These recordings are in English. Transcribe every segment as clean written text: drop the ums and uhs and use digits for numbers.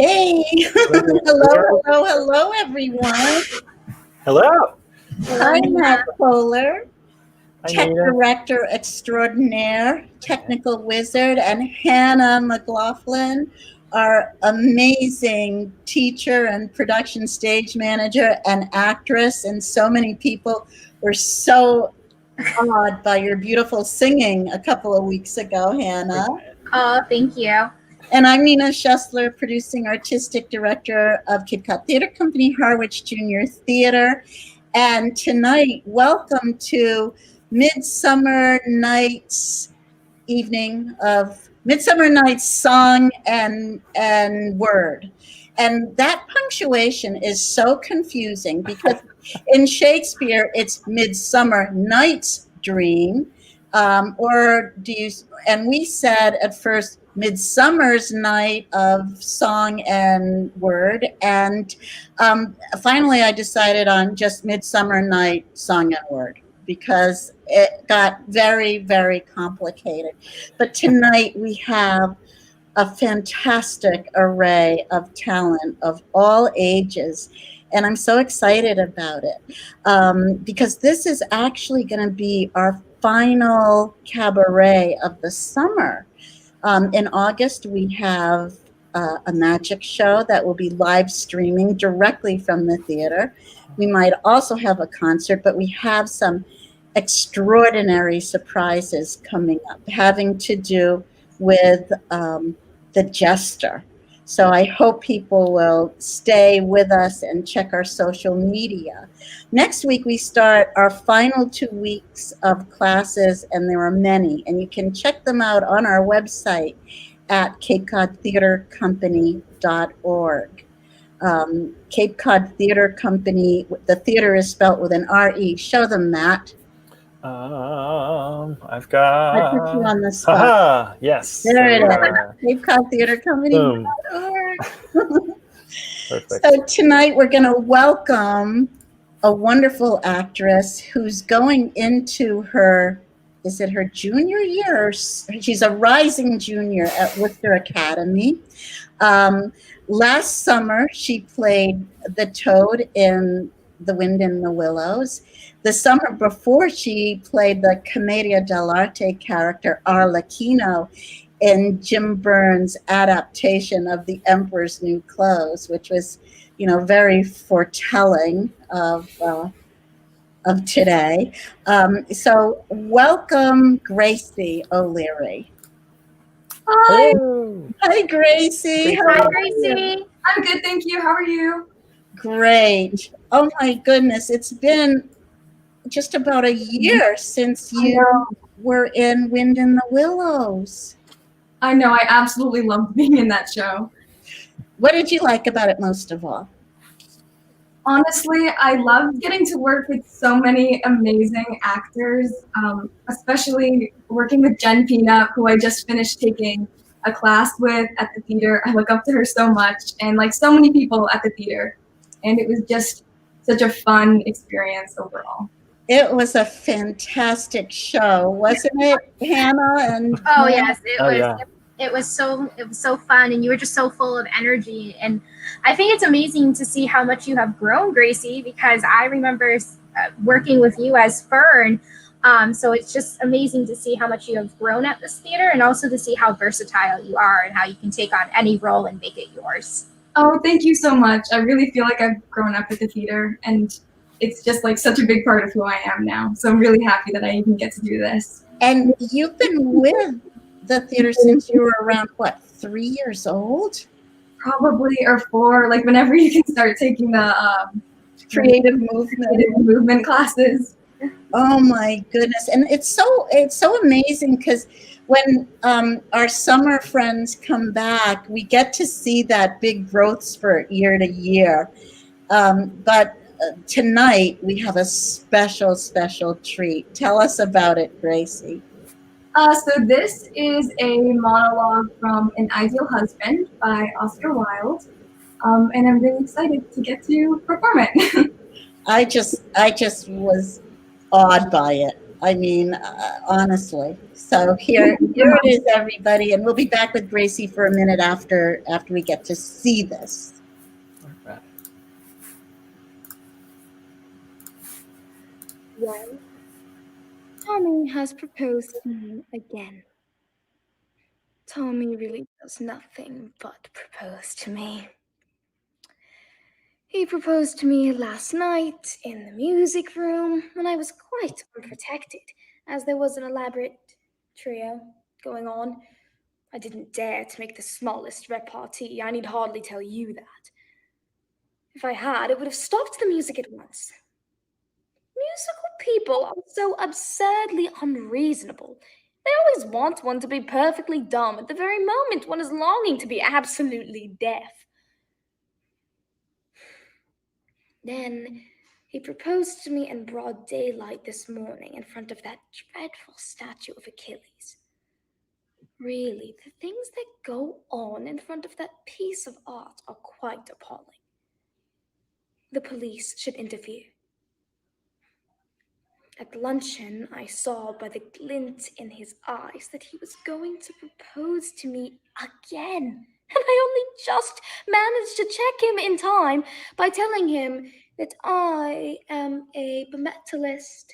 Hey, hello, everyone. Hello. Hi, Matt Kohler, Hi, Tech Nita. Director Extraordinaire, Technical Wizard, and Hannah McLaughlin, our amazing teacher and production stage manager and actress. And so many people were so awed by your beautiful singing a couple of weeks ago, Hannah. Oh, thank you. And I'm Nina Schessler, producing artistic director of Cape Cod Theater Company, Harwich Junior Theater. And tonight, welcome to Midsummer Night's Song and Word. And that punctuation is so confusing because in Shakespeare, it's Midsummer Night's Dream. And we said at first, Midsummer's Night of Song and Word. And finally, I decided on just Midsummer Night Song and Word because it got very, very complicated. But tonight we have a fantastic array of talent of all ages. And I'm so excited about it because this is actually going to be our final cabaret of the summer. In August, we have a magic show that will be live streaming directly from the theater. We might also have a concert, but we have some extraordinary surprises coming up having to do with the jester. So I hope people will stay with us and check our social media. Next week, we start our final 2 weeks of classes, and there are many. And you can check them out on our website at capecodtheatercompany.org. Cape Cod Theater Company, the theater is spelled with an R-E. Show them, Matt. I've got. I put you on the spot. Yes. There it is. Cape Cod Theater Company.org. Perfect. So tonight we're going to welcome a wonderful actress who's going into her junior year? Or she's a rising junior at Worcester Academy. Last summer, she played the Toad in The Wind in the Willows. The summer before, she played the Commedia dell'arte character Arlecchino in Jim Burns' adaptation of The Emperor's New Clothes, which was, very foretelling of today. So welcome, Gracie O'Leary. Hi. Hi, Gracie. Hi, Gracie. I'm good, thank you. How are you? Great. Oh my goodness, it's been just about a year since you were in Wind in the Willows. I know, I absolutely loved being in that show. What did you like about it most of all? Honestly, I loved getting to work with so many amazing actors, especially working with Jen Peanut, who I just finished taking a class with at the theater. I look up to her so much, and like so many people at the theater. And it was just such a fun experience overall. It was a fantastic show, wasn't it, Hannah? Oh yes, it was. Yeah. It was so fun, and you were just so full of energy. And I think it's amazing to see how much you have grown, Gracie, because I remember working with you as Fern. So it's just amazing to see how much you have grown at this theater, and also to see how versatile you are and how you can take on any role and make it yours. Oh, thank you so much. I really feel like I've grown up at the theater, and it's just like such a big part of who I am now. So I'm really happy that I even get to do this. And you've been with the theater since you were around, 3 years old? Probably, or 4, like whenever you can start taking the creative movement classes. Oh my goodness. And it's so amazing because when our summer friends come back, we get to see that big growth spurt year to year. But tonight we have a special treat. Tell us about it, Gracie. So this is a monologue from An Ideal Husband by Oscar Wilde. And I'm really excited to get to perform it. I just was awed by it. I mean, honestly. So here it is, everybody, and we'll be back with Gracie for a minute after we get to see this. All right. Well, Tommy has proposed to me again. Tommy really does nothing but propose to me. He proposed to me last night in the music room when I was quite unprotected, as there was an elaborate trio going on. I didn't dare to make the smallest repartee. I need hardly tell you that. If I had, it would have stopped the music at once. Musical people are so absurdly unreasonable. They always want one to be perfectly dumb at the very moment one is longing to be absolutely deaf. Then he proposed to me in broad daylight this morning in front of that dreadful statue of Achilles. Really, the things that go on in front of that piece of art are quite appalling. The police should interfere. At luncheon, I saw by the glint in his eyes that he was going to propose to me again. And I only just managed to check him in time by telling him that I am a bimetallist.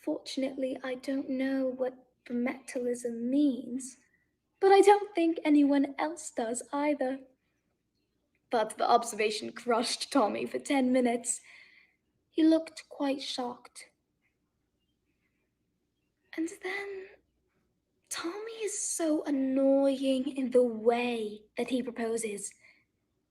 Fortunately, I don't know what bimetallism means, but I don't think anyone else does either. But the observation crushed Tommy for 10 minutes. He looked quite shocked. And then Tommy is so annoying in the way that he proposes.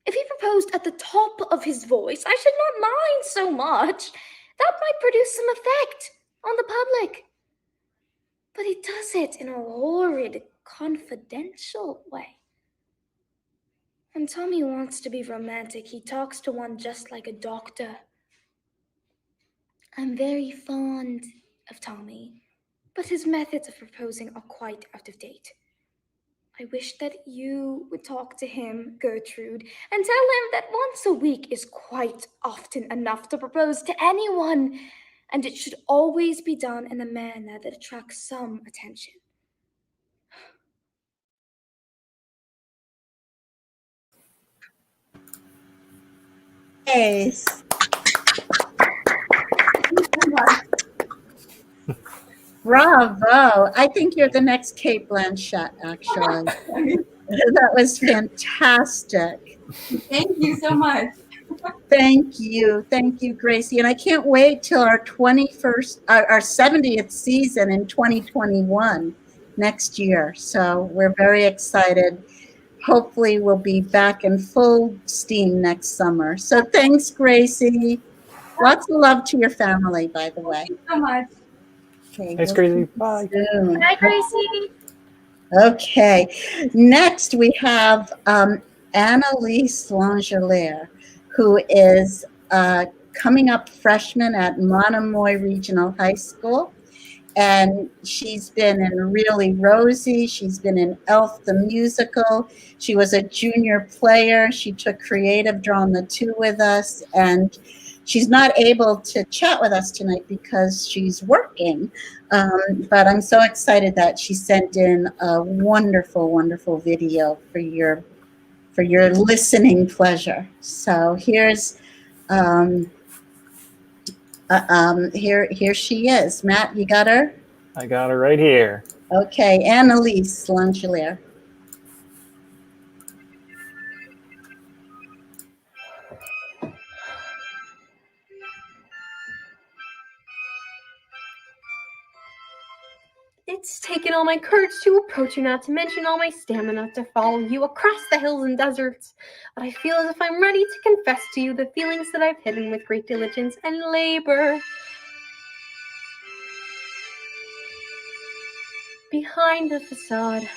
If he proposed at the top of his voice, I should not mind so much. That might produce some effect on the public. But he does it in a horrid, confidential way. When Tommy wants to be romantic, he talks to one just like a doctor. I'm very fond of Tommy, but his methods of proposing are quite out of date. I wish that you would talk to him, Gertrude, and tell him that once a week is quite often enough to propose to anyone, and it should always be done in a manner that attracts some attention. Yes. Bravo. I think you're the next Kate Blanchett, actually. That was fantastic. Thank you so much. Thank you. Thank you, Gracie. And I can't wait till our 70th season in 2021 next year. So we're very excited. Hopefully we'll be back in full steam next summer. So thanks, Gracie. Lots of love to your family, by the way. Thank you so much. Okay, Thanks, we'll Gracie. see you Bye. soon. Hi, Gracie. Okay, next we have Annalise Langelier, who is coming up freshman at Monomoy Regional High School. And she's been in Really Rosie. She's been in Elf the Musical. She was a junior player. She took creative Drawn the Two with us. And she's not able to chat with us tonight because she's working. But I'm so excited that she sent in a wonderful, wonderful video for your listening pleasure. So here's here she is. Matt, you got her? I got her right here. Okay, Annalise Langelier. It's taken all my courage to approach you, not to mention all my stamina to follow you across the hills and deserts. But I feel as if I'm ready to confess to you the feelings that I've hidden with great diligence and labor. Behind the facade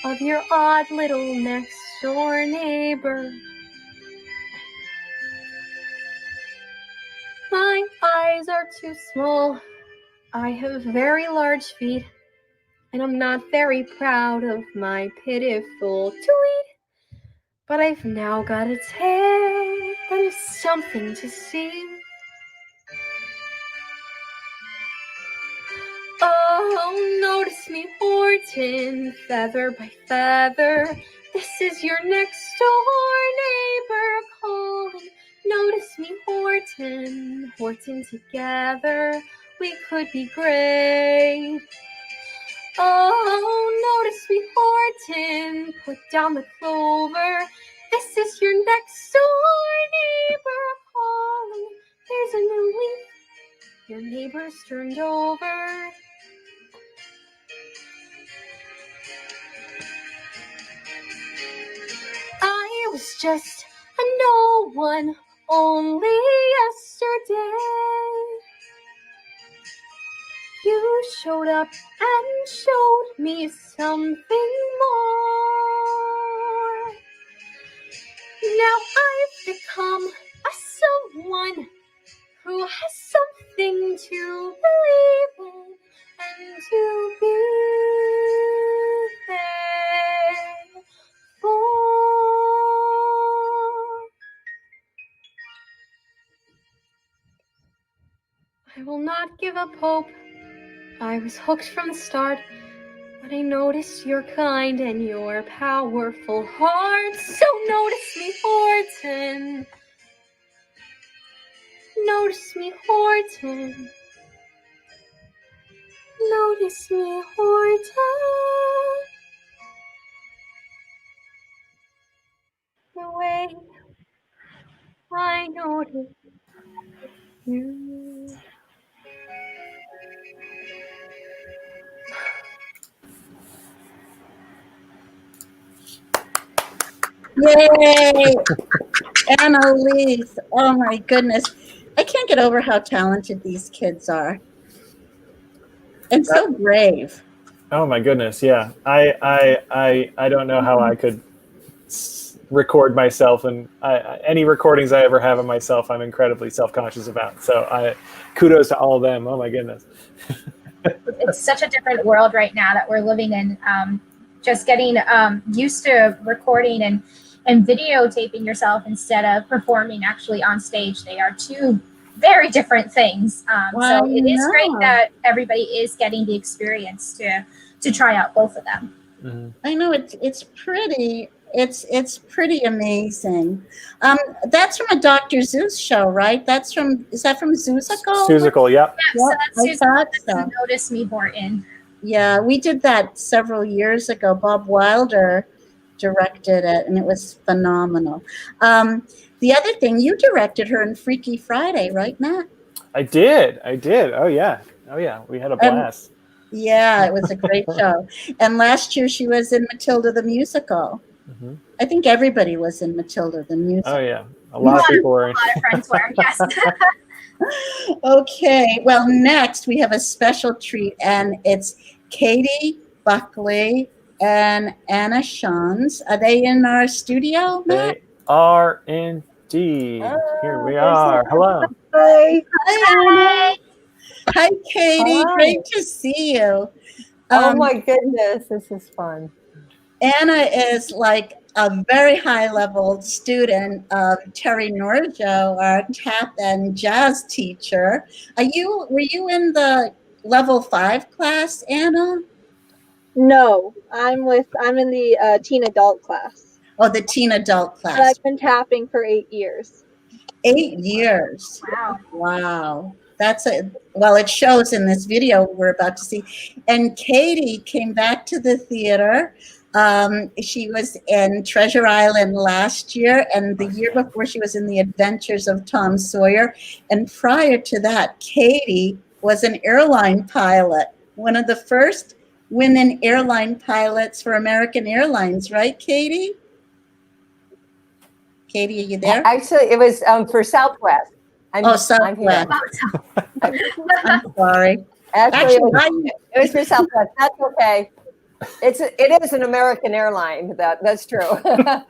of your odd little next door neighbor, my eyes are too small. I have very large feet, and I'm not very proud of my pitiful tweet. But I've now got a tail and something to see. Notice me, Horton, feather by feather. This is your next door neighbor calling. Notice me, Horton, Horton together. We could be great. Oh, notice me, Horton, put down the clover. This is your next door neighbor calling. There's a new leaf, your neighbor's turned over. I was just a no one only yesterday. You showed up and showed me something more. Now I've become a someone who has something to believe in and to be there for. I will not give up hope. I was hooked from the start, but I noticed your kind and your powerful heart. So notice me, Horton. Notice me, Horton. Notice me, Horton. The way I notice you. Yay! Annalise. Oh my goodness. I can't get over how talented these kids are. And so brave. Oh my goodness, yeah. I don't know how I could record myself, and any recordings I ever have of myself, I'm incredibly self-conscious about. So kudos to all of them. Oh my goodness. It's such a different world right now that we're living in. Just getting used to recording and videotaping yourself instead of performing actually on stage. They are two very different things. So it is great that everybody is getting the experience to try out both of them. Mm-hmm. I know it's pretty. It's pretty amazing. That's from a Dr. Zeus show, right? Is that from Zeusical? Zeusical, yep. Yeah, so that's I Susan. thought so. That's Notice Me, Horton. Yeah, we did that several years ago. Bob Wilder directed it, and it was phenomenal. The other thing, you directed her in Freaky Friday, right, Matt? I did. Oh yeah. We had a blast. Yeah, it was a great show. And last year she was in Matilda the Musical. Mm-hmm. I think everybody was in Matilda the Musical. Oh yeah, a lot of people were. A lot of friends were, yes. Okay, well, next we have a special treat, and it's Katie, Buckley, and Anna Shantz. Are they in our studio, Matt? They are indeed. Here we are. Hello. Hi. Hi. Hi, Katie. Hi. Great to see you. Oh my goodness, this is fun. Anna is like a very high-level student of Terry Norjo, our tap and jazz teacher. Were you in the level 5 class, Anna? No, I'm in the teen adult class. Oh, the teen adult class. But I've been tapping for 8 years. 8 years. Wow. Wow. It shows in this video we're about to see. And Katie came back to the theater. She was in Treasure Island last year, and the year before she was in The Adventures of Tom Sawyer. And prior to that, Katie was an airline pilot, one of the first women airline pilots for American Airlines, right, Katie? Katie, are you there? Actually, it was for Southwest. Southwest. I'm sorry. Actually, it was for Southwest. That's okay. It is an American airline. That's true. But,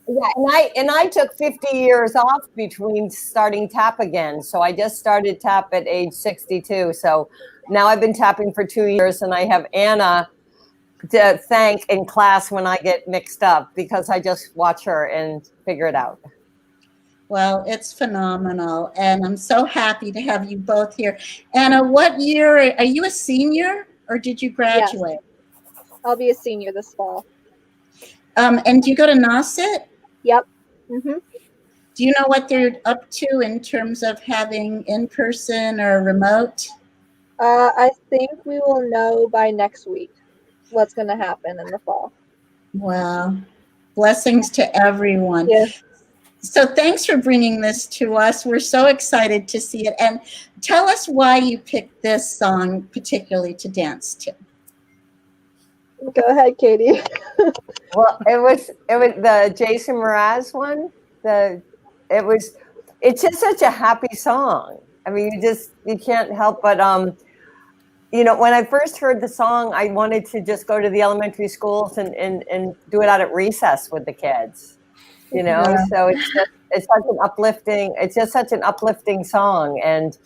yeah, and I took 50 years off between starting tap again. So I just started tap at age 62. So now I've been tapping for 2 years, and I have Anna to thank in class when I get mixed up, because I just watch her and figure it out. Well, it's phenomenal, and I'm so happy to have you both here. Anna, what year are you, a senior, or did you Yes, graduate? I'll be a senior this fall. And do you go to Nauset? Yep. Mm-hmm. Do you know what they're up to in terms of having in-person or remote? I think we will know by next week what's going to happen in the fall. Wow. Blessings to everyone. Yes. So thanks for bringing this to us. We're so excited to see it. And tell us why you picked this song particularly to dance to. Go ahead, Katie. Well, it was the Jason Mraz one. It's just such a happy song. I mean, you can't help but when I first heard the song, I wanted to just go to the elementary schools and do it out at recess with the kids. Yeah. So it's just such an uplifting song, and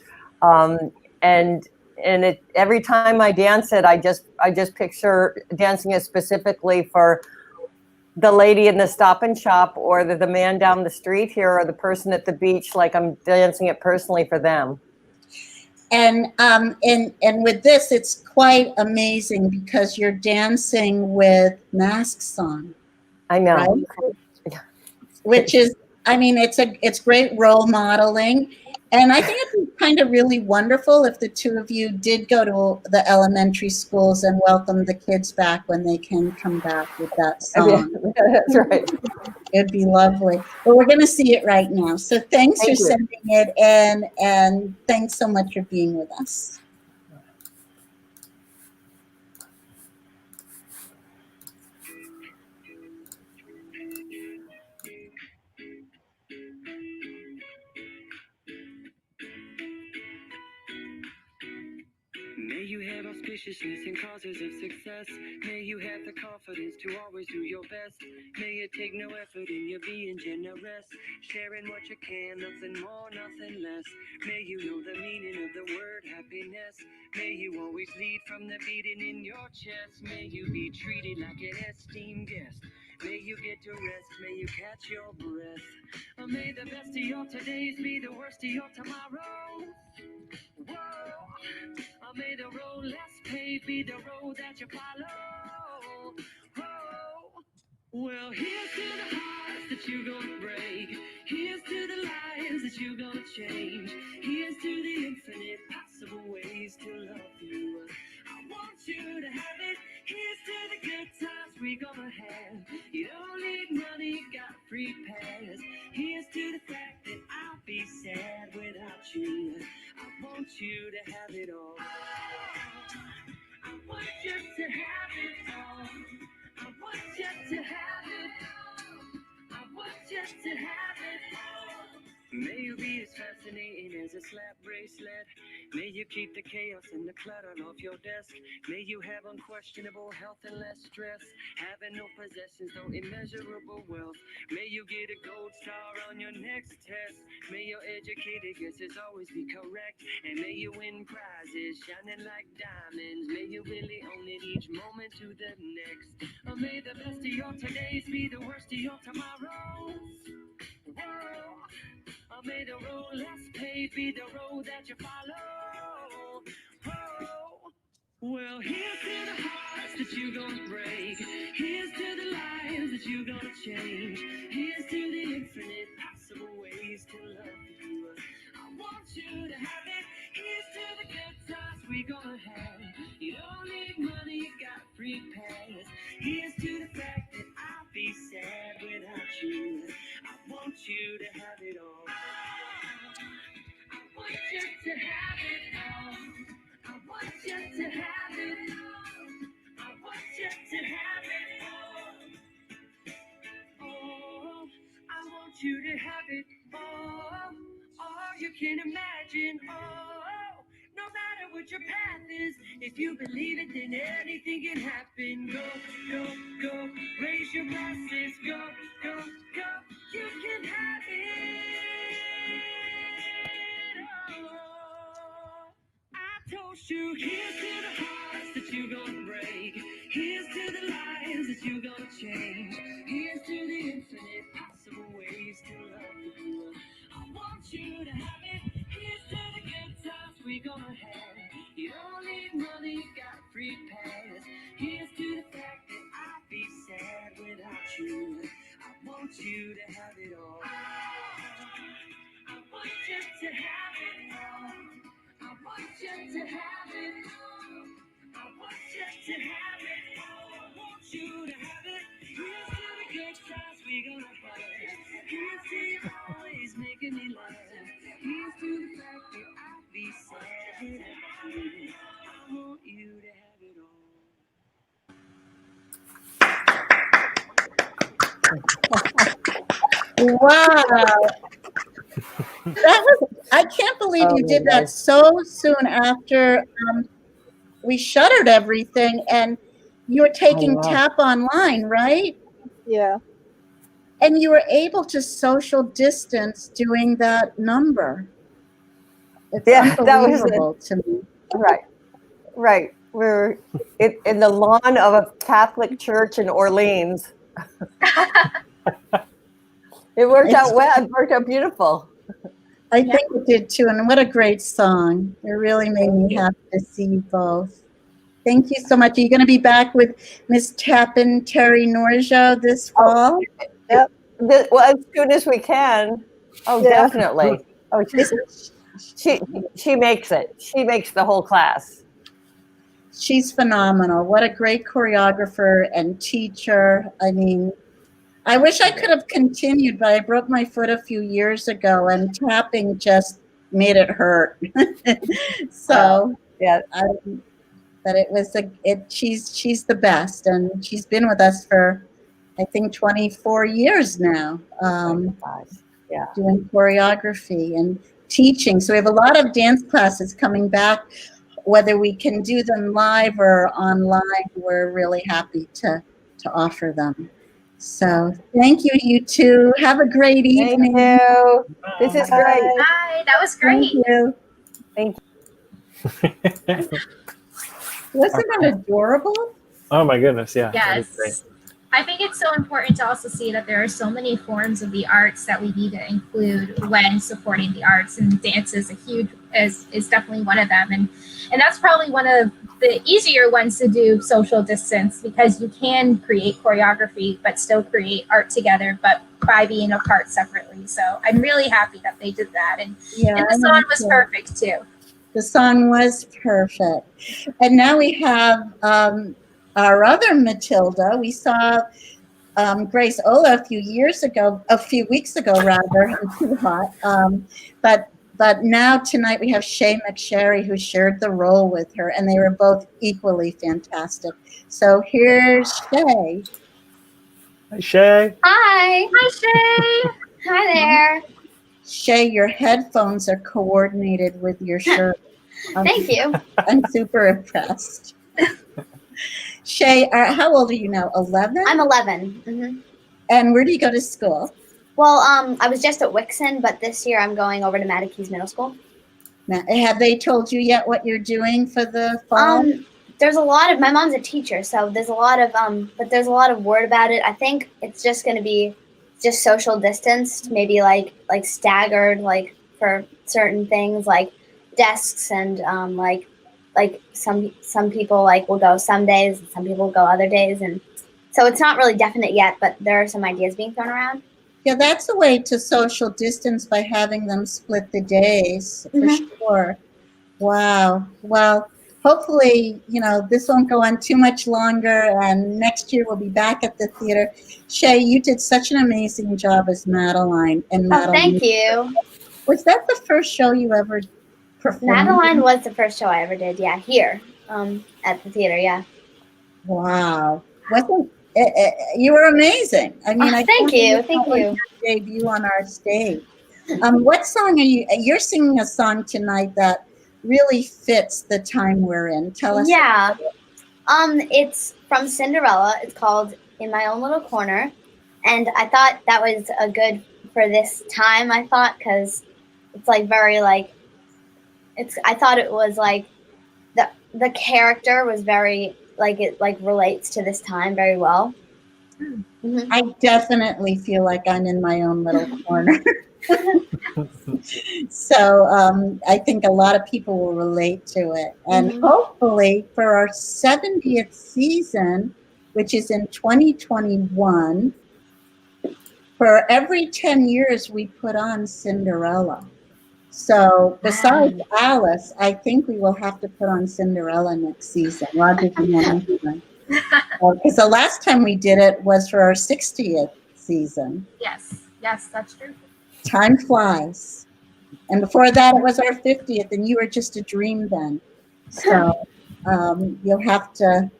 every time I dance it, I just picture dancing it specifically for the lady in the Stop and Shop, or the man down the street here, or the person at the beach. Like, I'm dancing it personally for them. And with this, it's quite amazing because you're dancing with masks on. I know. Right? Which is, I mean, it's great role modeling. And I think it'd be kind of really wonderful if the two of you did go to the elementary schools and welcome the kids back when they can come back with that song. That's right. It'd be lovely. But we're going to see it right now. So thanks for sending it in, and thanks so much for being with us. May you have auspiciousness and causes of success. May you have the confidence to always do your best. May you take no effort in your being generous, sharing what you can, nothing more, nothing less. May you know the meaning of the word happiness. May you always lead from the beating in your chest. May you be treated like an esteemed guest. May you get to rest, may you catch your breath. Or may the best of your todays be the worst of your tomorrows. Whoa. Or may the road less paved be the road that you follow. Oh, well, here's to the hearts that you're gonna break. Here's to the lives that you're gonna change. Here's to the infinite possible ways to love you. I want you to have it. Here's to the good times we're gonna have. You don't need money, got free pass. Here's to the fact that I'll be sad without you. I want you to have it all. I want you to have it all. I want you to have it all. I want you to have it all. May you be as fascinating as a slap bracelet. May you keep the chaos and the clutter off your desk. May you have unquestionable health and less stress. Having no possessions, no immeasurable wealth. May you get a gold star on your next test. May your educated guesses always be correct. And may you win prizes shining like diamonds. May you really own it each moment to the next. Or may the best of your todays be the worst of your tomorrows. Whoa. Or may the road less paved be the road that you follow. Oh, well, here's to the hearts that you're gonna break. Here's to the lives that you're gonna change. Here's to the infinite possible ways to love you. I want you to have it. Here's to the good times we're gonna have. You don't need money, you got free pass. Here's to the fact that I'll be sad without you. I want you to have it all. I want you to have it all. I want you to have it all. I want you to have it all. Oh, I want you to have it all. All you can imagine. Oh, no matter what your path is, if you believe it, then anything can happen. Go, go, go. Raise your glasses. Go, go, go. You can have it. Oh, I toast you. Here's to the hearts that you're gonna break. Here's to the lives that you're gonna change. Here's to the infinite possible ways to love you. want you to have it. Here's to the good times we gonna have. You don't need money, got free pass. Here's to the fact that I'd be sad without you. I want you to have it all. I want you to have it all. I want you to have it all. I want you to have it all. I want you to have it. Here's to the good times we gonna have. Here's to you always making me laugh. Here's to the fact that I'd be sad without you. I want you to have it all. Wow. I can't believe you did that so soon after we shuttered everything, and you were taking tap online, right? Yeah. And you were able to social distance doing that number. It's unbelievable to me. Right. We're in the lawn of a Catholic church in Orleans. It worked out well. It worked out beautiful. I think it did too, and what a great song. It really made me happy to see you both. Thank you so much. Are you going to be back with Miss Tappan Terry Norjo this fall? Yep. Well, as soon as we can. Oh, Yeah. definitely. Oh, she makes it. She makes the whole class. She's phenomenal. What a great choreographer and teacher. I mean, I wish I could have continued, but I broke my foot a few years ago, and tapping just made it hurt. So, yeah. But it was she's the best, and she's been with us for, I think, 24 years now, doing choreography and teaching. So we have a lot of dance classes coming back, whether we can do them live or online. We're really happy to offer them. So thank you, you two. Have a great evening. Thank you. This is great. Bye. That was great. Thank you. Wasn't that adorable? Oh my goodness, yeah. Yes. I think it's so important to also see that there are so many forms of the arts that we need to include when supporting the arts, and dance is is definitely one of them. And that's probably one of the easier ones to do social distance, because you can create choreography but still create art together, but by being apart separately. So I'm really happy that they did that. And the song was perfect too. The song was perfect. And now we have our other Matilda. We saw Grace Ola a few weeks ago rather, I'm too hot. But now tonight we have Shae McSharry, who shared the role with her, and they were both equally fantastic. So here's Shae. Hi, Shae. Hi. Hi, Shae. Hi there. Shae, your headphones are coordinated with your shirt. Thank you. I'm super impressed. Shae, how old are you now? 11? I'm 11. Mm-hmm. And where do you go to school? Well, I was just at Wixon, but this year I'm going over to Mattakey's Middle School. Now, have they told you yet what you're doing for the fall? There's a lot of, my mom's a teacher, so there's a lot of, but there's a lot of word about it. I think it's just going to be just social distanced, maybe like staggered, like for certain things, like desks, and like some people like will go some days, and some people will go other days, and so it's not really definite yet, but there are some ideas being thrown around. Yeah, that's a way to social distance, by having them split the days, for sure. Wow. Well, hopefully, this won't go on too much longer, and next year we'll be back at the theater. Shae, you did such an amazing job as Madeline. Oh, thank you. Was that the first show you ever performed? Madeline was the first show I ever did, yeah, here at the theater, yeah. Wow. You were amazing. I mean, thank you. Your debut on our stage. What song you're singing a song tonight that really fits the time we're in. Tell us. Yeah. It's from Cinderella. It's called In My Own Little Corner. And I thought that was a good for this time, I thought, because it's like very like, I thought it was like the character was very like, it like relates to this time very well. I definitely feel like I'm in my own little corner. So I think a lot of people will relate to it. And hopefully for our 70th season, which is in 2021, for every 10 years we put on Cinderella. So besides Alice, I think we will have to put on Cinderella next season. Roger, because the last time we did it was for our 60th season. Yes, that's true. Time flies. And before that, it was our 50th, and you were just a dream then. So you'll have to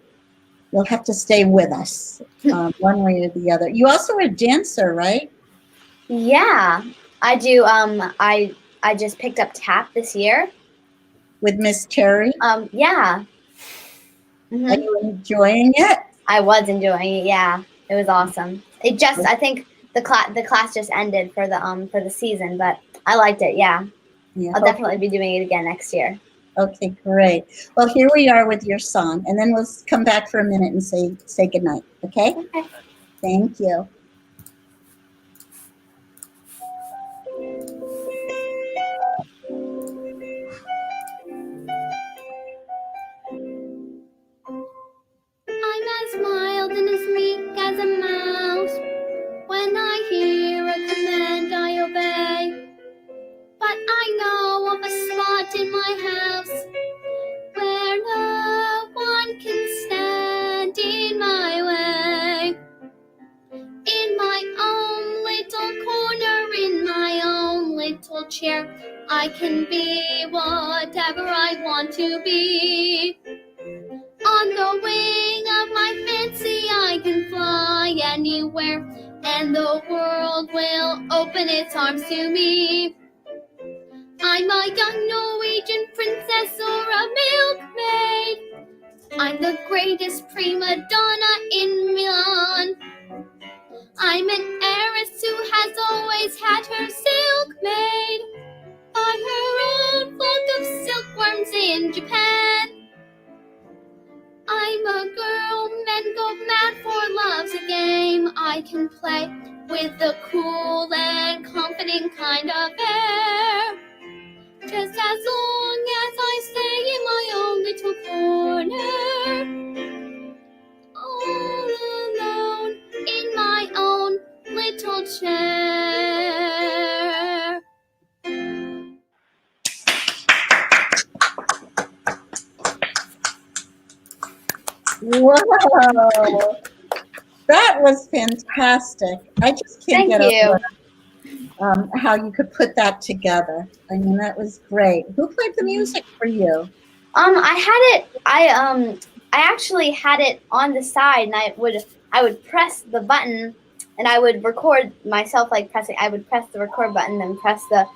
stay with us one way or the other. You also are a dancer, right? Yeah, I do. I just picked up tap this year with Miss Terry. Yeah. Are you enjoying it? I was enjoying it. Yeah, it was awesome. It just, I think the class just ended for the season, but I liked it. Yeah, I'll definitely be doing it again next year. Okay, great. Well, here we are with your song, and then we'll come back for a minute and say goodnight. Okay? Okay. Thank you. I'm as mild and as meek as a mouse. When I hear a command, I obey. But I know of a spot in my house where no one can stand in my way. In my own little corner, in my own little chair, I can be whatever I want to be. On the wing of my fancy, I can fly anywhere, and the world will open its arms to me. I'm a young Norwegian princess or a milkmaid. I'm the greatest prima donna in Milan. I'm an heiress who has always had her silk made by her own flock of silkworms in Japan. I'm a girl, men go mad for love's a game I can play with the cool and confident kind of air. Just as long as I stay in my own little corner, all alone in my own little chair. Whoa, that was fantastic. I just can't get over how you could put that together. I mean, that was great. Who played the music for you? I actually had it on the side, and I would press the button, and I would record myself like pressing. I would press the record button and press the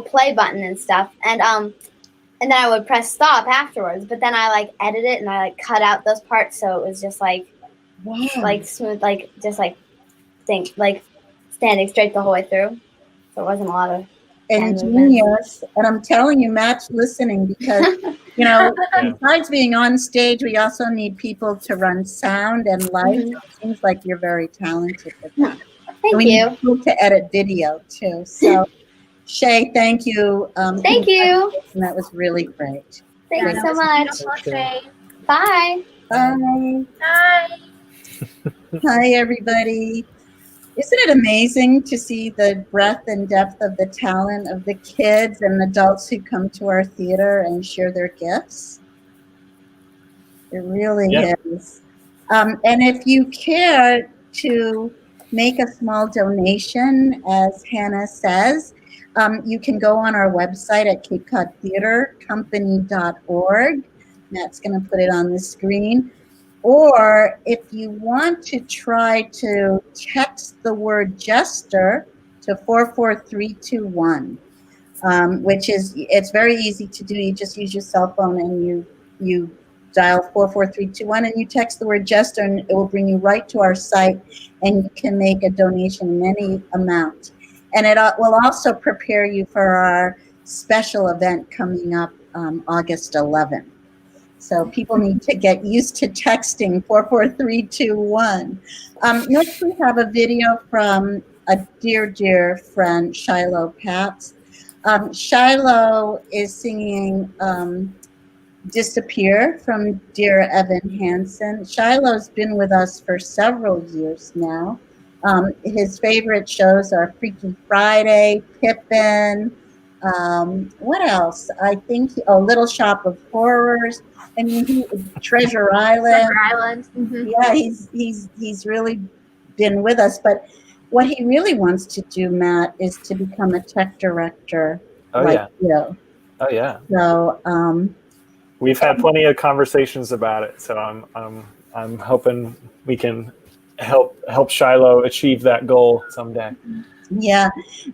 play button and stuff, and then I would press stop afterwards. But then I like edit it and I like cut out those parts, so it was just like like smooth, like just like standing straight the whole way through. So it wasn't a lot of ingenious. And I'm telling you, Matt's listening because you know, besides being on stage, we also need people to run sound and lights. It seems like you're very talented with that. Thank we you. Need people to edit video too. So Shae, thank you. Thank you. And that was really great. Thank you so much. Bye. Bye. Bye. Hi, everybody. Isn't it amazing to see the breadth and depth of the talent of the kids and adults who come to our theater and share their gifts? It really is. And if you care to make a small donation, as Hannah says, you can go on our website at CapeCodTheaterCompany.org. Matt's going to put it on the screen. Or if you want to try to text the word jester to 44321, which is, it's very easy to do. You just use your cell phone and you dial 44321 and you text the word jester, and it will bring you right to our site, and you can make a donation in any amount. And it will also prepare you for our special event coming up August 11th. So people need to get used to texting 44321. Next, we have a video from a dear, dear friend, Shiloh Pabst. Shiloh is singing Disappear from Dear Evan Hansen. Shiloh's been with us for several years now. His favorite shows are Freaky Friday, Pippin. What else? I think Little Shop of Horrors. I mean, Treasure Island. Treasure Island. Mm-hmm. Yeah, he's really been with us. But what he really wants to do, Matt, is to become a tech director. Oh like yeah. you. Oh yeah. So. We've had plenty of conversations about it, so I'm hoping we can help Shiloh achieve that goal someday. Yeah,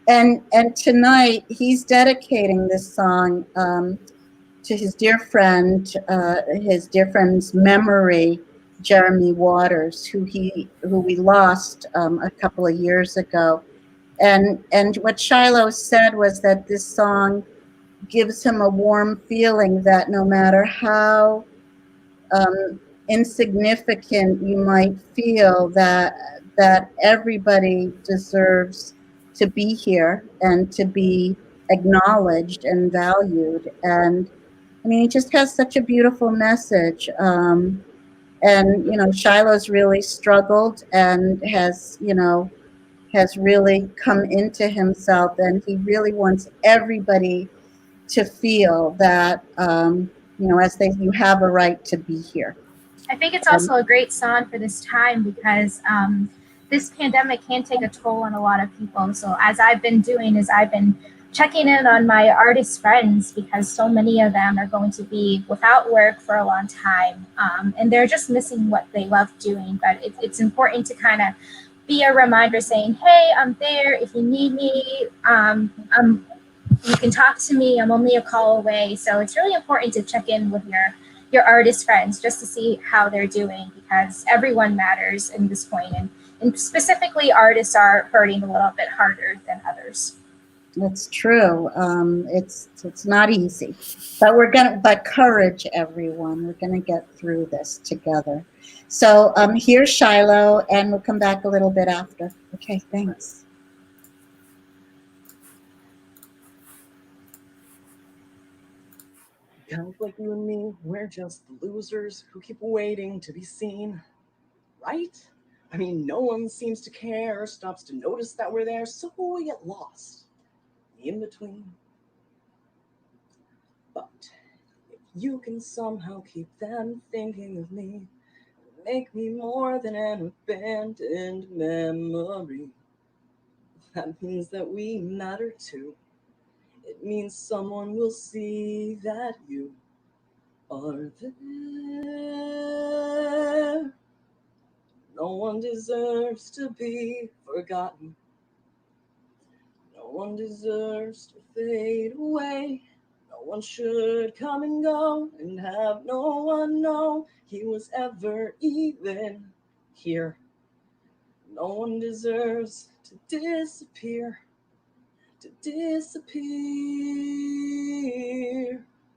and tonight he's dedicating this song to his dear friend's memory, Jeremy Waters, who we lost a couple of years ago, and what Shiloh said was that this song gives him a warm feeling that no matter how insignificant you might feel, that everybody deserves to be here and to be acknowledged and valued. And I mean, he just has such a beautiful message. And Shiloh's really struggled and has really come into himself, and he really wants everybody to feel that you have a right to be here. I think it's also a great song for this time because this pandemic can take a toll on a lot of people. So as I've been doing is I've been checking in on my artist friends because so many of them are going to be without work for a long time, and they're just missing what they love doing. But it's important to kind of be a reminder saying, hey, I'm there if you need me. You can talk to me. I'm only a call away. So it's really important to check in with your artist friends just to see how they're doing, because everyone matters in this point, and specifically artists are hurting a little bit harder than others. That's true. It's not easy, but courage, everyone. We're gonna get through this together. So here's Shiloh, and we'll come back a little bit after. Okay, thanks. Guys like you and me, we're just the losers who keep waiting to be seen, right? I mean, no one seems to care or stops to notice that we're there, so we get lost in between. But if you can somehow keep them thinking of me, make me more than an abandoned memory. That means that we matter too. It means someone will see that you are there. No one deserves to be forgotten. No one deserves to fade away. No one should come and go and have no one know he was ever even here. No one deserves to disappear. To disappear.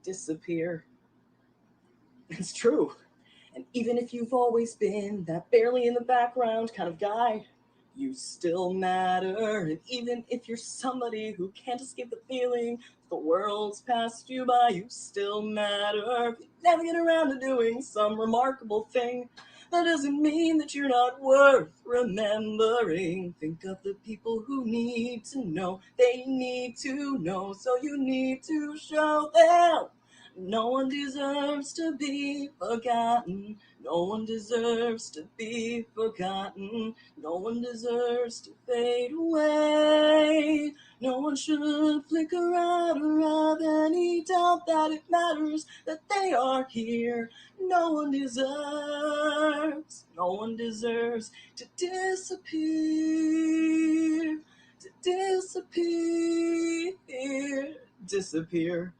Disappear. It's true. And even if you've always been that barely in the background kind of guy, you still matter. And even if you're somebody who can't escape the feeling the world's passed you by, you still matter. If you never get around to doing some remarkable thing, that doesn't mean that you're not worth remembering. Think of the people who need to know. They need to know, so you need to show them. No one deserves to be forgotten. No one deserves to be forgotten. No one deserves to fade away. No one should flicker out or have any doubt that it matters that they are here. No one deserves to disappear. To disappear. Disappear.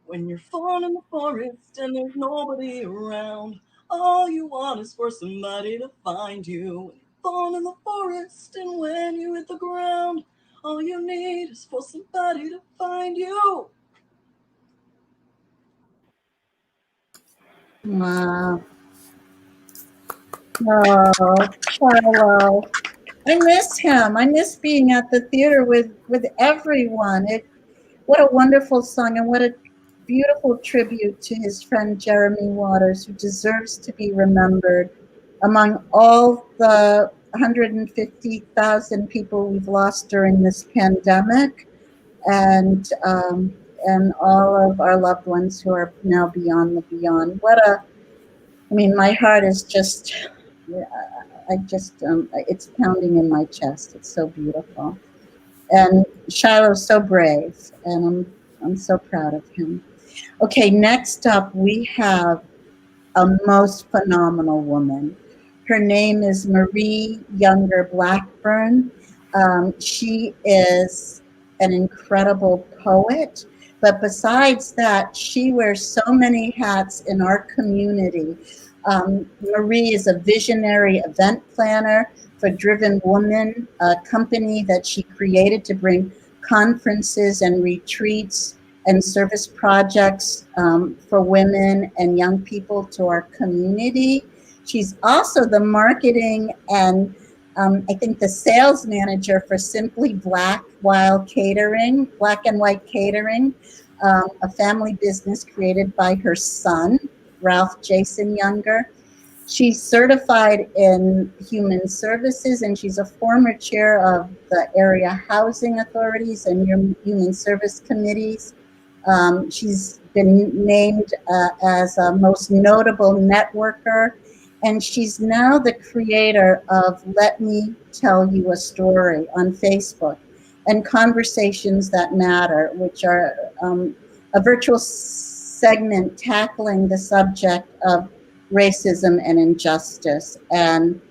When you're falling in the forest and there's nobody around, all you want is for somebody to find you. When you're falling in the forest and when you hit the ground, all you need is for somebody to find you. Wow. Oh, Shiloh. I miss him. I miss being at the theater with everyone. What a wonderful song, and what a beautiful tribute to his friend Jeremy Waters, who deserves to be remembered among all the 150,000 people we've lost during this pandemic, and all of our loved ones who are now beyond the beyond. I mean, my heart is just, it's pounding in my chest. It's so beautiful. And Shiloh's so brave, and I'm so proud of him. Okay, next up we have a most phenomenal woman. Her name is Marie Younger Blackburn. She is an incredible poet, but besides that, she wears so many hats in our community. Marie is a visionary event planner for Driven Woman, a company that she created to bring conferences and retreats and service projects for women and young people to our community. She's also the marketing and I think the sales manager for Simply Black Wild Catering, Black and White Catering, a family business created by her son, Ralph Jason Younger. She's certified in human services, and she's a former chair of the area housing authorities and human service committees. She's been named as a most notable networker, and she's now the creator of Let Me Tell You a Story on Facebook and Conversations That Matter, which are a virtual segment tackling the subject of racism and injustice. And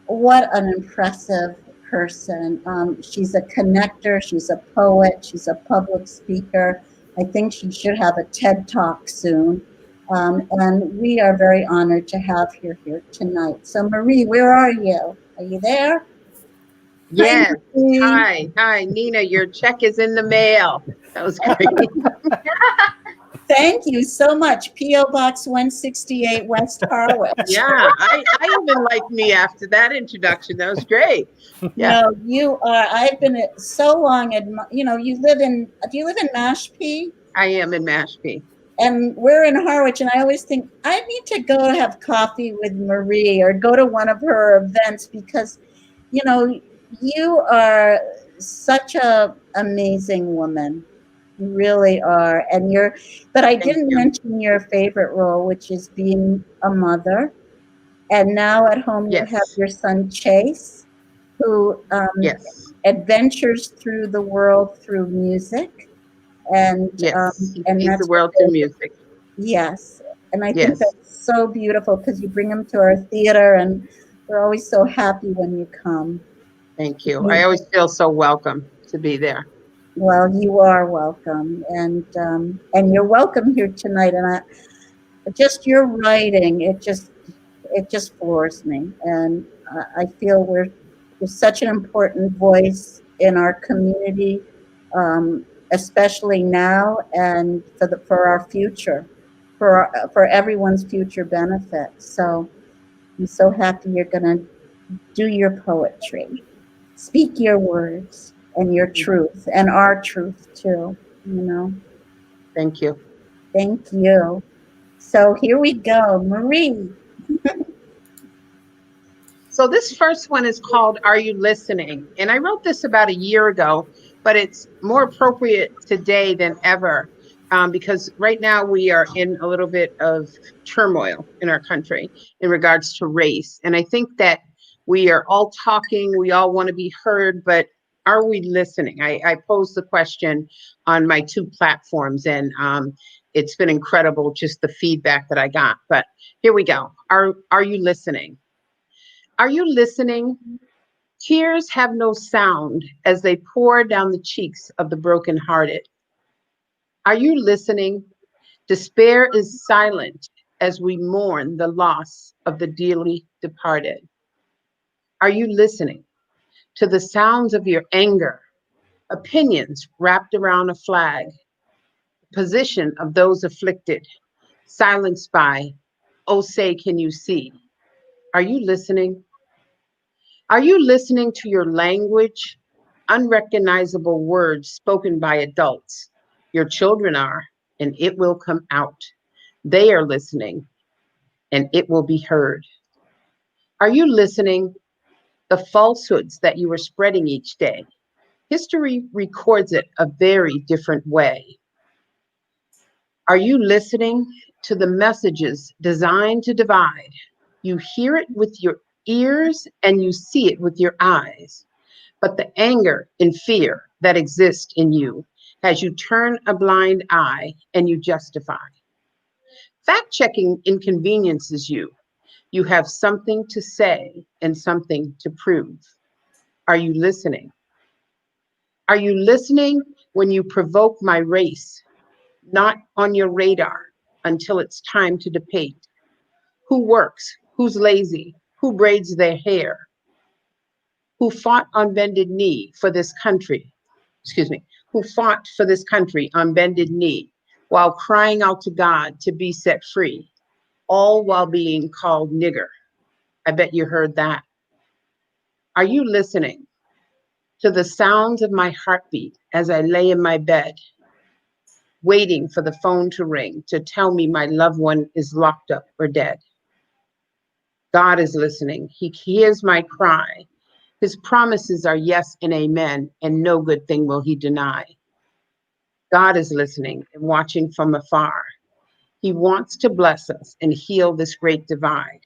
what an impressive person. She's a connector, she's a poet, she's a public speaker. I think she should have a TED Talk soon. And we are very honored to have her here tonight. So Marie, where are you? Are you there? Yes. Hi, Nina. Your check is in the mail. That was great. Thank you so much. P.O. Box 168, West Harwich. Yeah, I even like me after that introduction. That was great. Yeah. No, you are. I've been so long. Do you live in Mashpee? I am in Mashpee. And we're in Harwich, and I always think I need to go have coffee with Marie or go to one of her events because, you are such a amazing woman. You really are. But I didn't mention your favorite role, which is being a mother. And now at home you have your son Chase, who adventures through the world through music. And and leads the world through music. Yes. And I think that's so beautiful because you bring him to our theater, and we're always so happy when you come. Thank you. I always feel so welcome to be there. Well, you are welcome, and you're welcome here tonight. And just your writing, it just floors me, and I feel we're such an important voice in our community, especially now and for our future, for everyone's future benefit. So I'm so happy you're gonna do your poetry, speak your words and your truth and our truth too. Thank you. Thank you. So here we go, Marie. So this first one is called Are You Listening? And I wrote this about a year ago, but it's more appropriate today than ever because right now we are in a little bit of turmoil in our country in regards to race. And I think that we are all talking, we all want to be heard, but are we listening? I posed the question on my 2 platforms, and it's been incredible, just the feedback that I got. But here we go. Are you listening? Are you listening? Tears have no sound as they pour down the cheeks of the brokenhearted. Are you listening? Despair is silent as we mourn the loss of the dearly departed. Are you listening to the sounds of your anger, opinions wrapped around a flag, position of those afflicted, silenced by, oh say can you see? Are you listening? Are you listening to your language? Unrecognizable words spoken by adults. Your children are, and it will come out. They are listening, and it will be heard. Are you listening? The falsehoods that you are spreading each day. History records it a very different way. Are you listening to the messages designed to divide? You hear it with your ears and you see it with your eyes. But the anger and fear that exist in you has you turn a blind eye and you justify. Fact-checking inconveniences you. You have something to say and something to prove. Are you listening? Are you listening when you provoke my race? Not on your radar until it's time to debate. Who works? Who's lazy? Who braids their hair? Who fought on bended knee for this country? Who fought for this country on bended knee while crying out to God to be set free, all while being called nigger? I bet you heard that. Are you listening to the sounds of my heartbeat as I lay in my bed, waiting for the phone to ring to tell me my loved one is locked up or dead? God is listening. He hears my cry. His promises are yes and amen, and no good thing will he deny. God is listening and watching from afar. He wants to bless us and heal this great divide.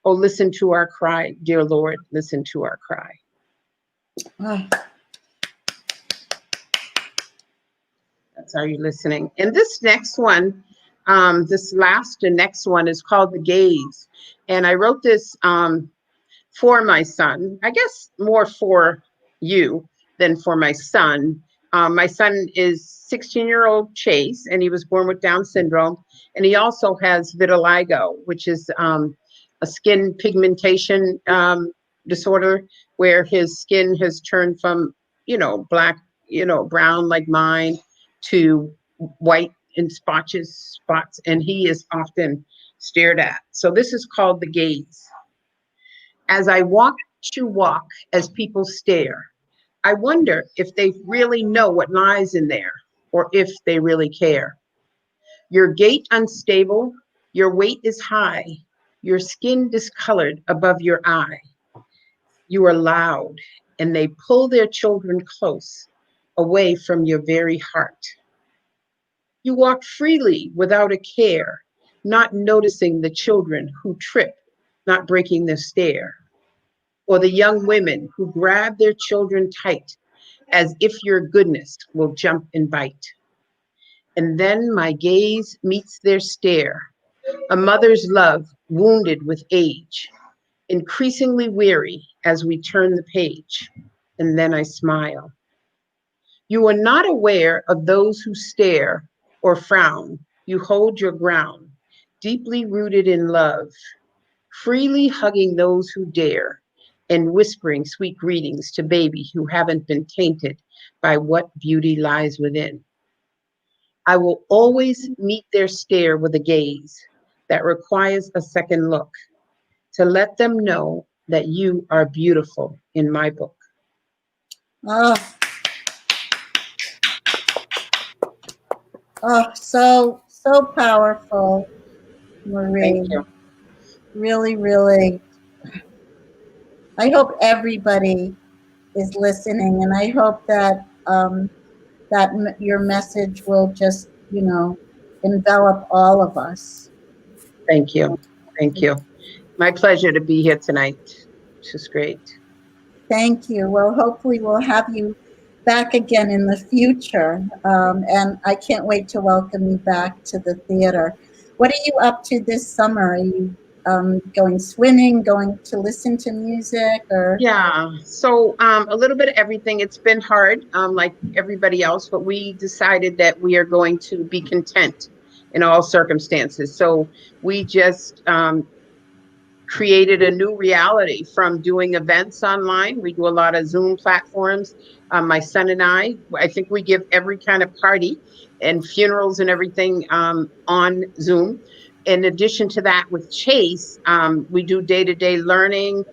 Oh, listen to our cry, dear Lord, listen to our cry. That's Are You Listening? And this next one, this last and next one is called The Gaze. And I wrote this for my son, I guess more for you than for my son. My son is 16-year-old Chase, and he was born with Down syndrome. And he also has vitiligo, which is a skin pigmentation disorder where his skin has turned from, black, brown like mine to white in spots, and he is often stared at. So this is called The Gaze. As I watch you walk, as people stare, I wonder if they really know what lies in there, or if they really care. Your gait unstable, your weight is high, your skin discolored above your eye. You are loud, and they pull their children close, away from your very heart. You walk freely without a care, not noticing the children who trip, not breaking their stare, or the young women who grab their children tight, as if your goodness will jump and bite. And then my gaze meets their stare, a mother's love wounded with age, increasingly weary as we turn the page, and then I smile. You are not aware of those who stare or frown. You hold your ground, deeply rooted in love, freely hugging those who dare, and whispering sweet greetings to baby who haven't been tainted by what beauty lies within. I will always meet their stare with a gaze that requires a second look, to let them know that you are beautiful in my book. Oh, so powerful, Marie. Thank you. Really, really. I hope everybody is listening, and I hope that your message will just, envelop all of us. Thank you. Thank you. My pleasure to be here tonight. This is great. Thank you. Well, hopefully we'll have you back again in the future. And I can't wait to welcome you back to the theater. What are you up to this summer? Are you going swimming, going to listen to music, or? Yeah, so a little bit of everything. It's been hard, like everybody else, but we decided that we are going to be content in all circumstances. So we just created a new reality from doing events online. We do a lot of Zoom platforms. My son and I think we give every kind of party and funerals and everything on Zoom. In addition to that, with Chase, we do day-to-day learning.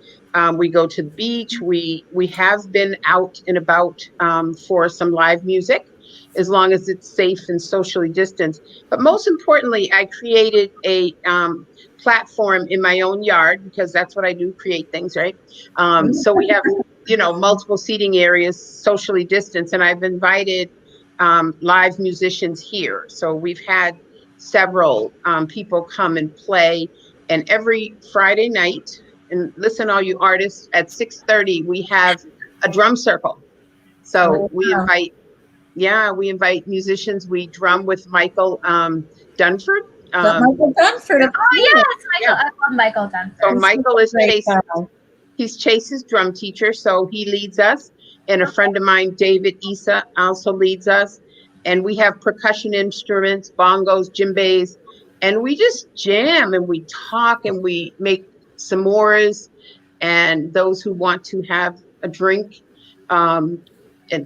We go to the beach. We have been out and about for some live music, as long as it's safe and socially distanced. But most importantly, I created a platform in my own yard, because that's what I do, create things, right? So we have, multiple seating areas, socially distanced, and I've invited live musicians here. So we've had several people come and play, and every Friday night, and listen, all you artists, at 6:30, we have a drum circle. So we invite musicians. We drum with Michael Dunford. Michael Dunford. Yes, Michael. I love Michael Dunford. So Michael is he's Chase's drum teacher, so he leads us. And a friend of mine, David Issa, also leads us. And we have percussion instruments, bongos, djembes, and we just jam and we talk and we make s'mores. And those who want to have a drink and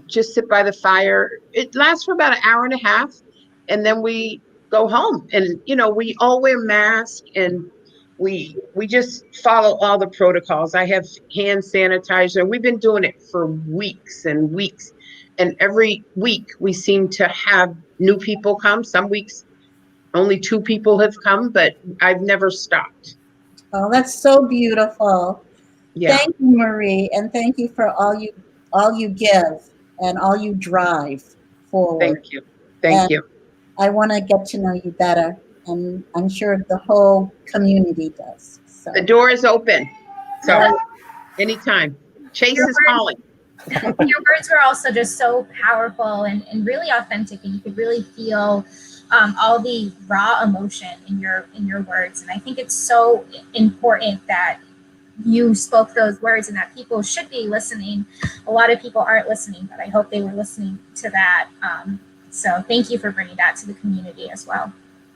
just sit by the fire, it lasts for about an hour and a half, and then we go home. And we all wear masks, and we just follow all the protocols. I have hand sanitizer. We've been doing it for weeks and weeks, and every week we seem to have new people come. Some weeks only 2 people have come, but I've never stopped. Oh, that's so beautiful. Yeah. Thank you, Marie, and thank you for all you give and all you drive forward. Thank you. I want to get to know you better, and I'm sure the whole community does. So. The door is open, so anytime. Chase is calling. Your words were also just so powerful and really authentic, and you could really feel all the raw emotion in your words. And I think it's so important that you spoke those words and that people should be listening. A lot of people aren't listening, but I hope they were listening to that. So thank you for bringing that to the community as well.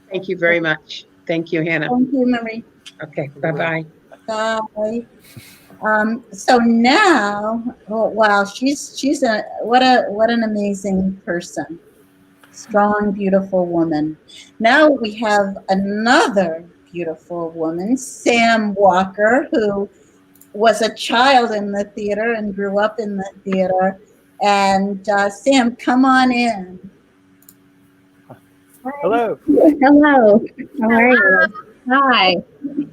Thank you very much. Thank you, Hannah. Thank you, Marie. Okay, bye-bye. Bye. So now, wow, she's what an amazing person. Strong, beautiful woman. Now we have another beautiful woman, Sam Walker, who was a child in the theater and grew up in the theater. And Sam, come on in. Hello. Hello. How are you? Hi.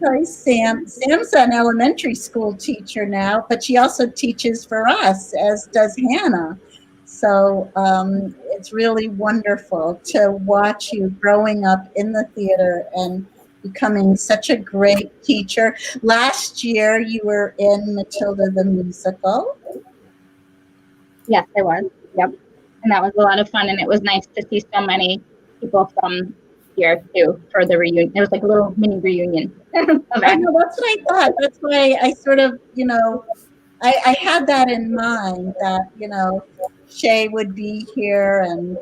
Hi, Sam. Sam's an elementary school teacher now, but she also teaches for us, as does Hannah. So it's really wonderful to watch you growing up in the theater and becoming such a great teacher. Last year, you were in Matilda the Musical. Yes, I was. Yep. And that was a lot of fun. And it was nice to see so many people from here, too, for the reunion. It was like a little mini reunion. I know, that's what I thought. That's why I sort of, I had that in mind that, Shae would be here and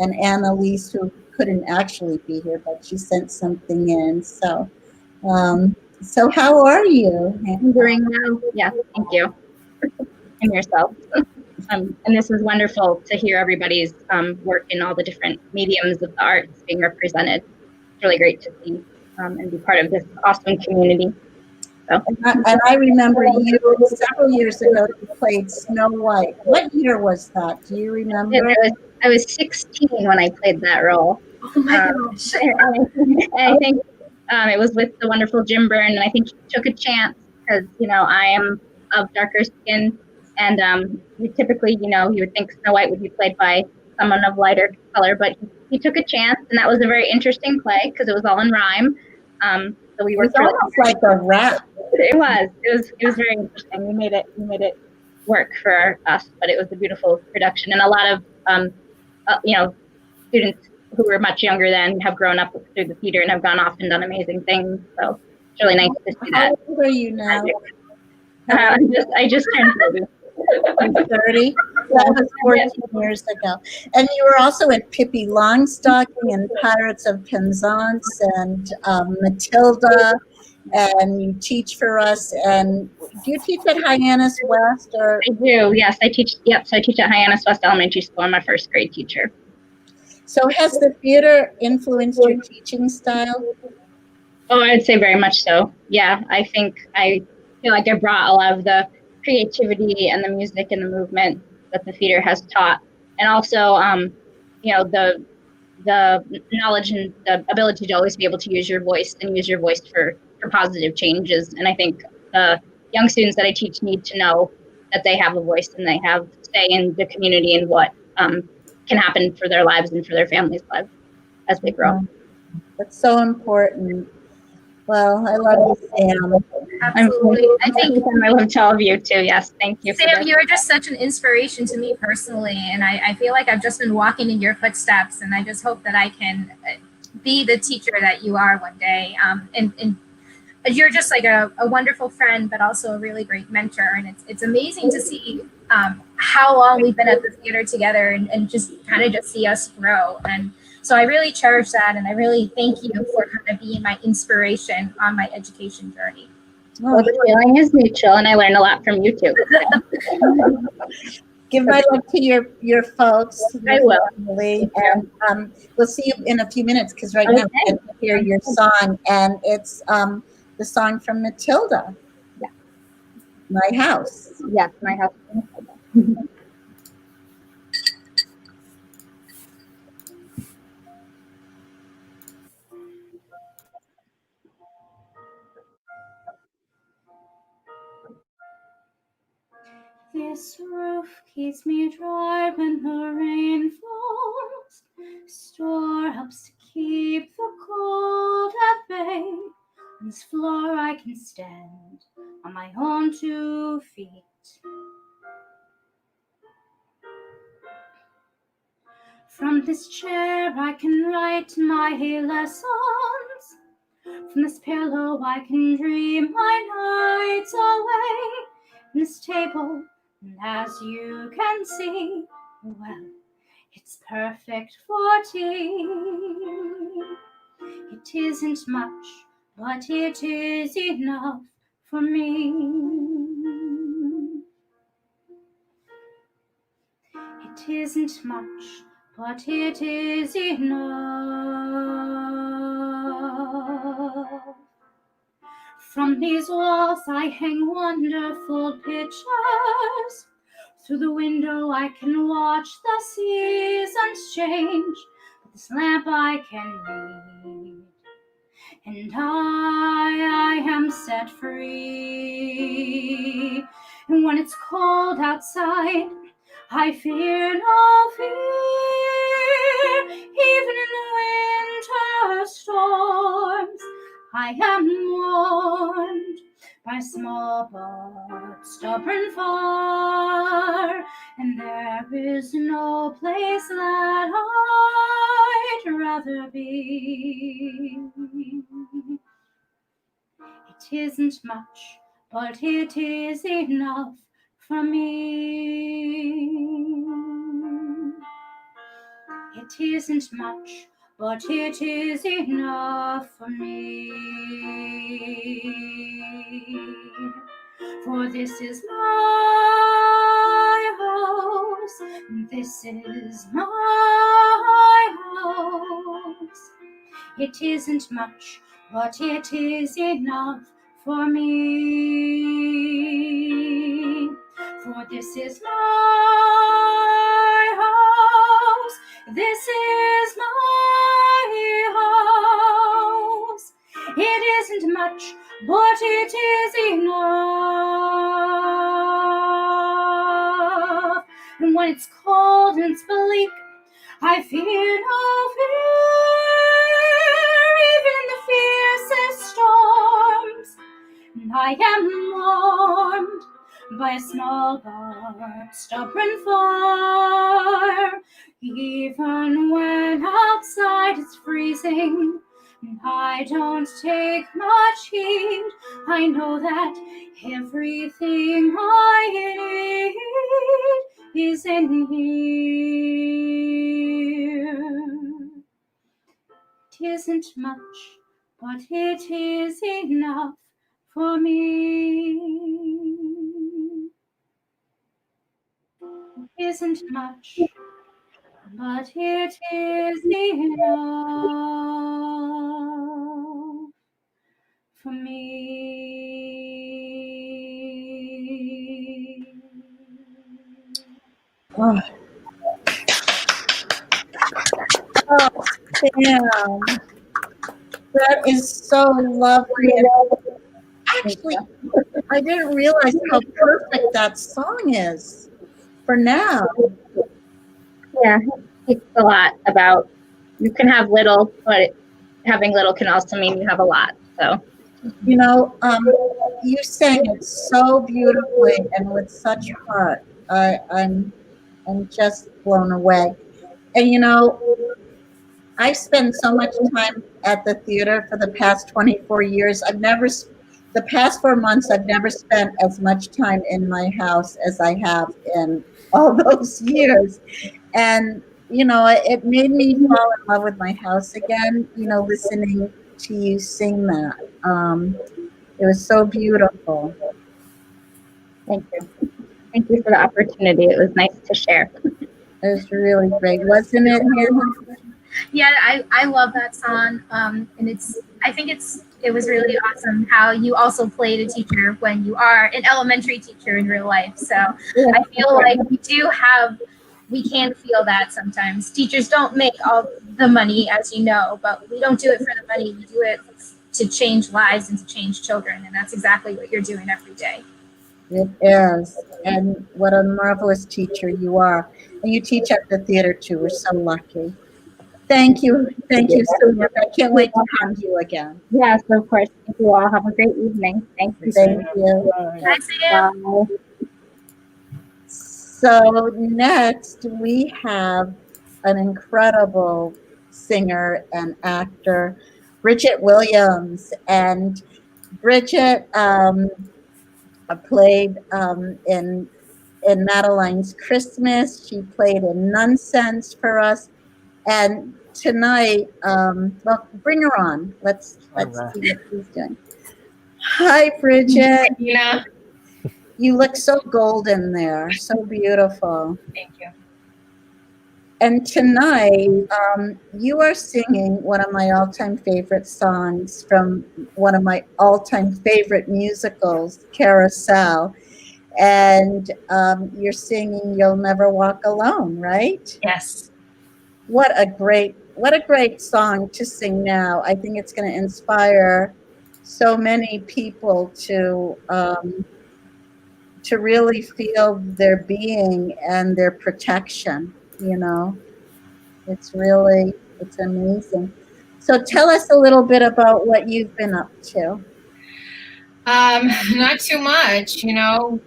Annalise, who couldn't actually be here, but she sent something in. So how are you? I'm doing well. Yeah, thank you. And yourself. And this is wonderful to hear everybody's work in all the different mediums of the arts being represented. It's really great to see and be part of this awesome community. So. And I remember you several years ago you played Snow White. What year was that? Do you remember? I was 16 when I played that role. Oh my gosh. I think it was with the wonderful Jim Byrne, and I think he took a chance because, I am of darker skin, and you typically, you would think Snow White would be played by someone of lighter color, but he took a chance, and that was a very interesting play because it was all in rhyme. So we worked. It was almost like a rap. It was very interesting. We made it work for us, but it was a beautiful production, and a lot of students who were much younger then have grown up through the theater and have gone off and done amazing things. So it's really nice to see that. How old are you now? I just turned 30. 30? That was 14 years ago. And you were also in Pippi Longstocking and Pirates of Penzance and Matilda, and you teach for us. And do you teach at Hyannis West? Or? I do, yes. I teach at Hyannis West Elementary School. I'm a first grade teacher. So has the theater influenced your teaching style? Oh, I'd say very much so. Yeah, I think I feel like I brought a lot of the creativity and the music and the movement that the theater has taught, and also, you know, the knowledge and the ability to always be able to use your voice and use your voice for positive changes. And I think the young students that I teach need to know that they have a voice and they have say in the community and what can happen for their lives and for their families' lives as they grow. That's so important. Well, I love you, Sam. Absolutely. I think I love to all of you too. Yes, thank you. Sam, you're just such an inspiration to me personally, and I feel like I've just been walking in your footsteps, and I just hope that I can be the teacher that you are one day. And you're just like a wonderful friend, but also a really great mentor, and it's amazing to see how long we've been at the theater together, and just kind of just see us grow. And so I really cherish that, and I really thank you for kind of being my inspiration on my education journey. Well, the feeling is mutual, and I learned a lot from you too. Give my love to your folks. I will. Family, and we'll see you in a few minutes, because right now we can hear your song, and it's the song from Matilda. Yeah. My House. Yes, My House. Matilda. This roof keeps me dry when the rain falls. Store helps to keep the cold at bay. On this floor I can stand on my own 2 feet. From this chair I can write my lessons. From this pillow I can dream my nights away. This table, and as you can see, well, it's perfect for tea. It isn't much, but it is enough for me. It isn't much, but it is enough. From these walls I hang wonderful pictures. Through the window I can watch the seasons change. With this lamp I can read, and I am set free. And when it's cold outside, I fear no fear. Even in the winter storms, I am warmed by a small but stubborn fire, and there is no place that I'd rather be. It isn't much, but it is enough for me. It isn't much, but it is enough for me. For this is my house, this is my house. It isn't much, but it is enough for me. For this is my house, this is my house. It isn't much, but it is enough. And when it's cold and it's bleak, I fear no fear. Even in the fiercest storms, I am warmed by a small but stubborn fire. Even when outside it's freezing, I don't take much heed. I know that everything I need is in here. It isn't much, but it is enough for me. It isn't much, but it is enough. 'for me. Oh, oh damn. That is so lovely. Actually, I didn't realize how perfect that song is for now. Yeah, it's a lot about, you can have little, but having little can also mean you have a lot. So, you know, you sang it so beautifully and with such heart. I'm just blown away. And you know, I've spent so much time at the theater for the past 24 years. The past 4 months, I've never spent as much time in my house as I have in all those years. And, you know, it made me fall in love with my house again, you know, listening to you sing that. It was so beautiful. thank you. Thank you for the opportunity. It was nice to share. It was really great, wasn't it, Hannah? Yeah, I love that song. And I think it was really awesome how you also played a teacher when you are an elementary teacher in real life. So I feel like we can feel that sometimes. Teachers don't make all the money, as you know, but we don't do it for the money. We do it to change lives and to change children. And that's exactly what you're doing every day. It is. And what a marvelous teacher you are. And you teach at the theater too. We're so lucky. Thank you. Thank you so much. I can't wait to come to you again. Yes, of course. Thank you all. Have a great evening. Thank you. Thank you. Bye, Sam. Bye. So next we have an incredible singer and actor, Bridget Williams. And Bridget played in Madeline's Christmas. She played in Nonsense for us. And tonight, well, bring her on. Let's see what she's doing. Hi, Bridget. Nina. You look so golden there, so beautiful. Thank you. And tonight, you are singing one of my all-time favorite songs from one of my all-time favorite musicals, Carousel. And you're singing "You'll Never Walk Alone," right? Yes. What a great song to sing now. I think it's going to inspire so many people to really feel their being and their protection, you know. It's amazing. So tell us a little bit about what you've been up to. Not too much, you know,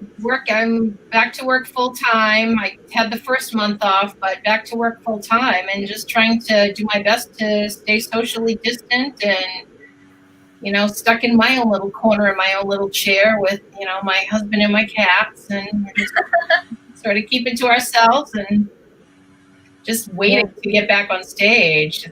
I'm back to work full time. I had the first month off, but back to work full time and just trying to do my best to stay socially distant and, you know, stuck in my own little corner in my own little chair with, you know, my husband and my cats and just sort of keep it to ourselves and just waiting to get back on stage.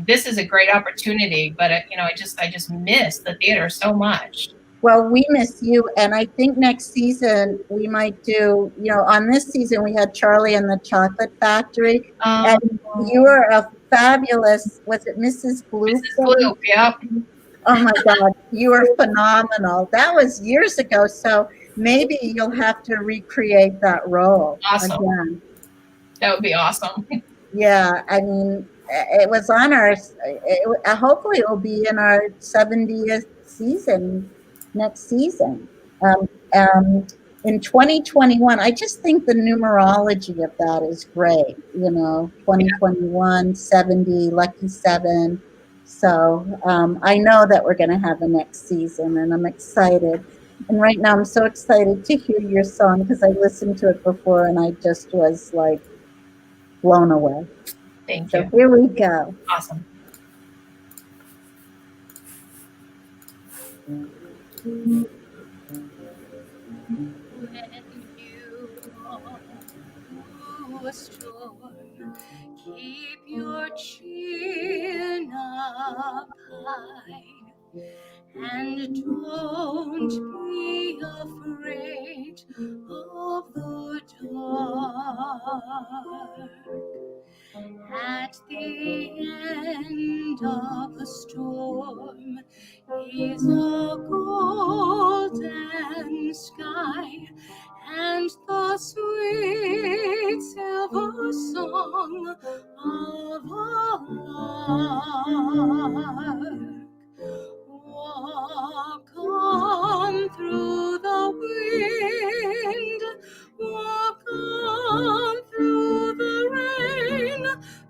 This is a great opportunity, but you know, I just miss the theater so much. Well, we miss you, and I think next season we might do, you know, on this season we had Charlie and the Chocolate Factory, and you were a fabulous, was it Mrs. Bloop? Mrs. Bloop, yep. Oh my God, you were phenomenal. That was years ago, so maybe you'll have to recreate that role again. That would be awesome. Yeah, I mean, it was on hopefully it will be in our 70th season next season. In 2021, I just think the numerology of that is great. You know, 2021, 70, lucky 7. So I know that we're going to have a next season, and I'm excited. And right now, I'm so excited to hear your song because I listened to it before, and I just was like blown away. Thank you. So here we go. Awesome. When you through a storm, keep your chin up high and don't be afraid of the dark. At the end of the storm is a golden sky and the sweet song of a lark. Walk on through the wind, walk on through the rain,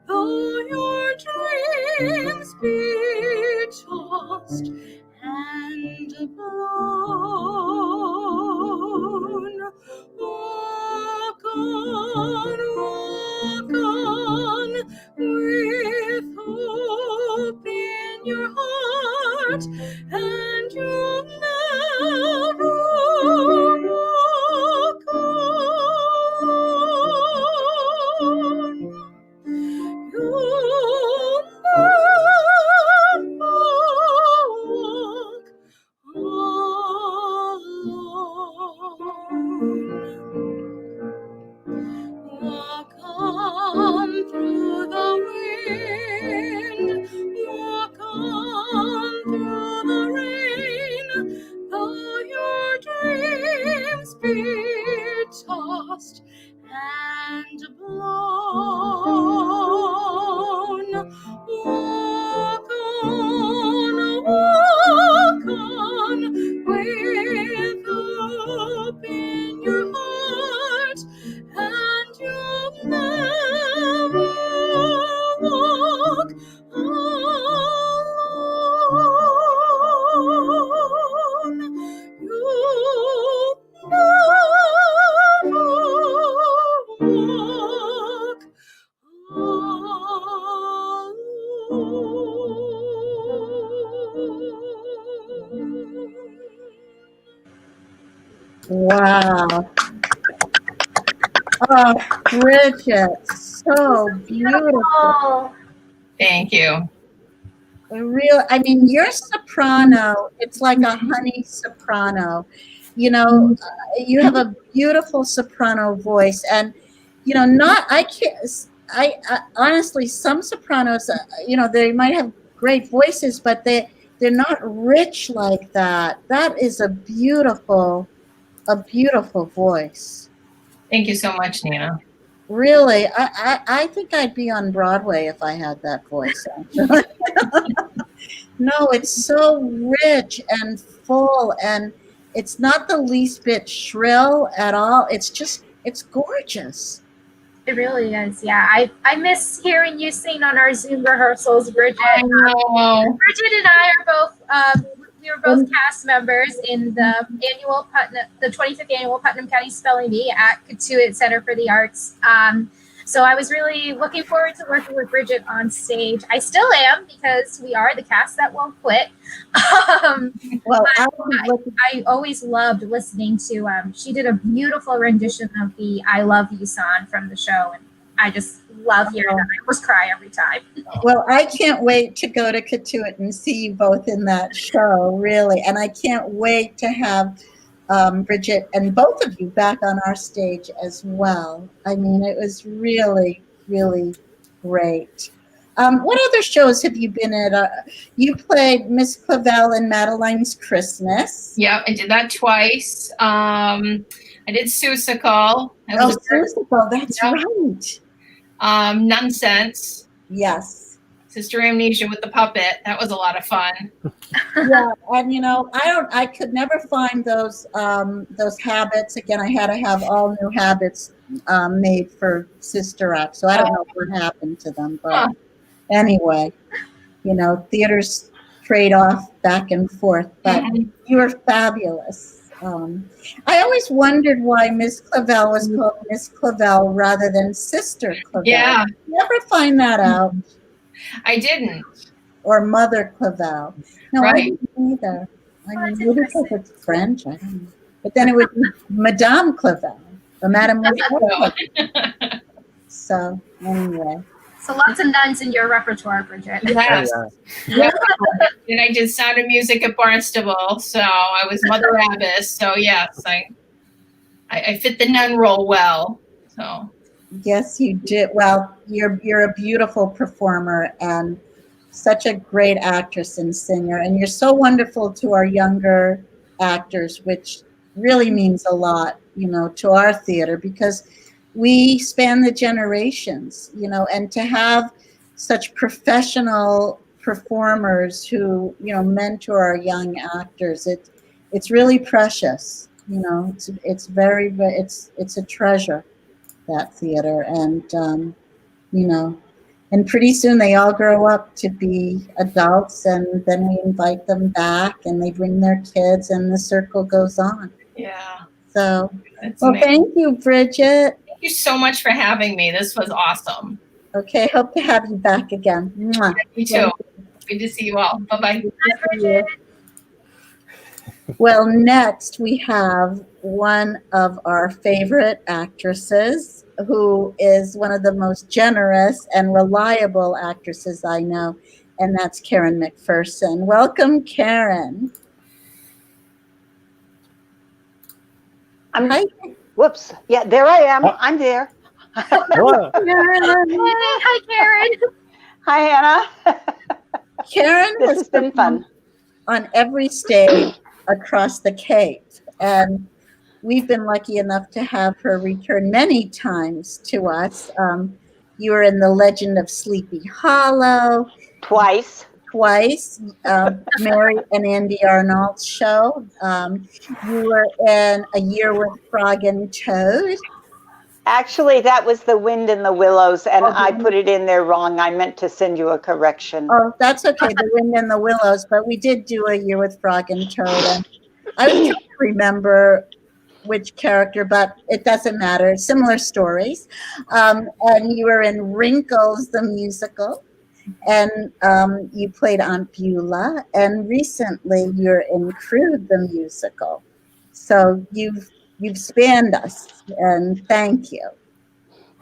though your dreams be tossed and blown. Walk on with hope in your heart, and you'll never walk alone. You'll never walk alone. Walk on through the wind, walk on through the rain, though your dreams be tossed and blown. Walk on with hope in your heart, and you'll never walk alone. You'll never walk Wow. Oh, Bridget, so beautiful. Thank you. I mean, your soprano, it's like a honey soprano. You know, you have a beautiful soprano voice, and I honestly, some sopranos, they might have great voices, but they're not rich like that. That is a beautiful voice. Thank you so much, Nina. Really, I think I'd be on Broadway if I had that voice, actually. No, it's so rich and full, and it's not the least bit shrill at all. It's gorgeous. It really is, yeah. I miss hearing you sing on our Zoom rehearsals, Bridget. I know. Bridget and I are both we were both cast members in the 25th annual Putnam County Spelling Bee at Katuitt Center for the Arts. So I was really looking forward to working with Bridget on stage. I still am, because we are the cast that won't quit. Well, I always loved listening to, she did a beautiful rendition of the I Love You song from the show. And I just love hearing that. I almost cry every time. Well, I can't wait to go to Katuitt and see you both in that show, really. And I can't wait to have Bridget and both of you back on our stage as well. I mean, it was really, really great. What other shows have you been at? You played Miss Clavel in Madeline's Christmas. Yep, I did that twice. I did Seussical. Seussical, that's right. Nonsense. Yes. Sister Amnesia with the puppet. That was a lot of fun. Yeah, and I could never find those habits. Again, I had to have all new habits made for Sister Act, so I don't know what happened to them. But anyway, theaters trade off back and forth. But you were fabulous. I always wondered why Miss Clavel was called Miss Clavel rather than Sister Clavel. Yeah. Did you ever find that out? I didn't. Or Mother Clavel. No, Right. I didn't either. I mean, maybe because it's French, I don't know. But then it would be Madame Clavel, or Madame Clavel. So, anyway. So lots of nuns in your repertoire, Bridget. Yes. Yeah. And I did Sound of Music at Barnstable, so I was Mother Abbess. So yes, I fit the nun role well. So Yes, you did. Well, you're a beautiful performer and such a great actress and singer, and you're so wonderful to our younger actors, which really means a lot, to our theater, because we span the generations, you know, and to have such professional performers who, you know, mentor our young actors, it's really precious, you know. It's very, it's a treasure, that theater. And you know, and pretty soon they all grow up to be adults, and then we invite them back and they bring their kids and the circle goes on. Yeah. So, That's well, amazing. thank you, Bridget. Thank you so much for having me. This was awesome. Okay, hope to have you back again. Mwah. Me too. Good to see you all. Bye-bye. Bye, Bridget. Well, next we have one of our favorite actresses, who is one of the most generous and reliable actresses I know, and that's Karen McPherson. Welcome, Karen. Hi. Whoops. Yeah, there I am. I'm there. Hello. Hi, Karen. Hi, Hannah. Karen This has been fun. On every stage across the Cape, and we've been lucky enough to have her return many times to us. You were in The Legend of Sleepy Hollow. Twice. Mary and Andy Arnold's show. You were in A Year with Frog and Toad. Actually, that was The Wind in the Willows, and I put it in there wrong. I meant to send you a correction. Oh, that's okay. The Wind in the Willows, but we did do A Year with Frog and Toad. And I was trying to remember which character, but it doesn't matter. Similar stories. And you were in Wrinkles, the musical, and you played Aunt Beulah. And recently, you're in Crude, the musical. So you've spanned us, and thank you.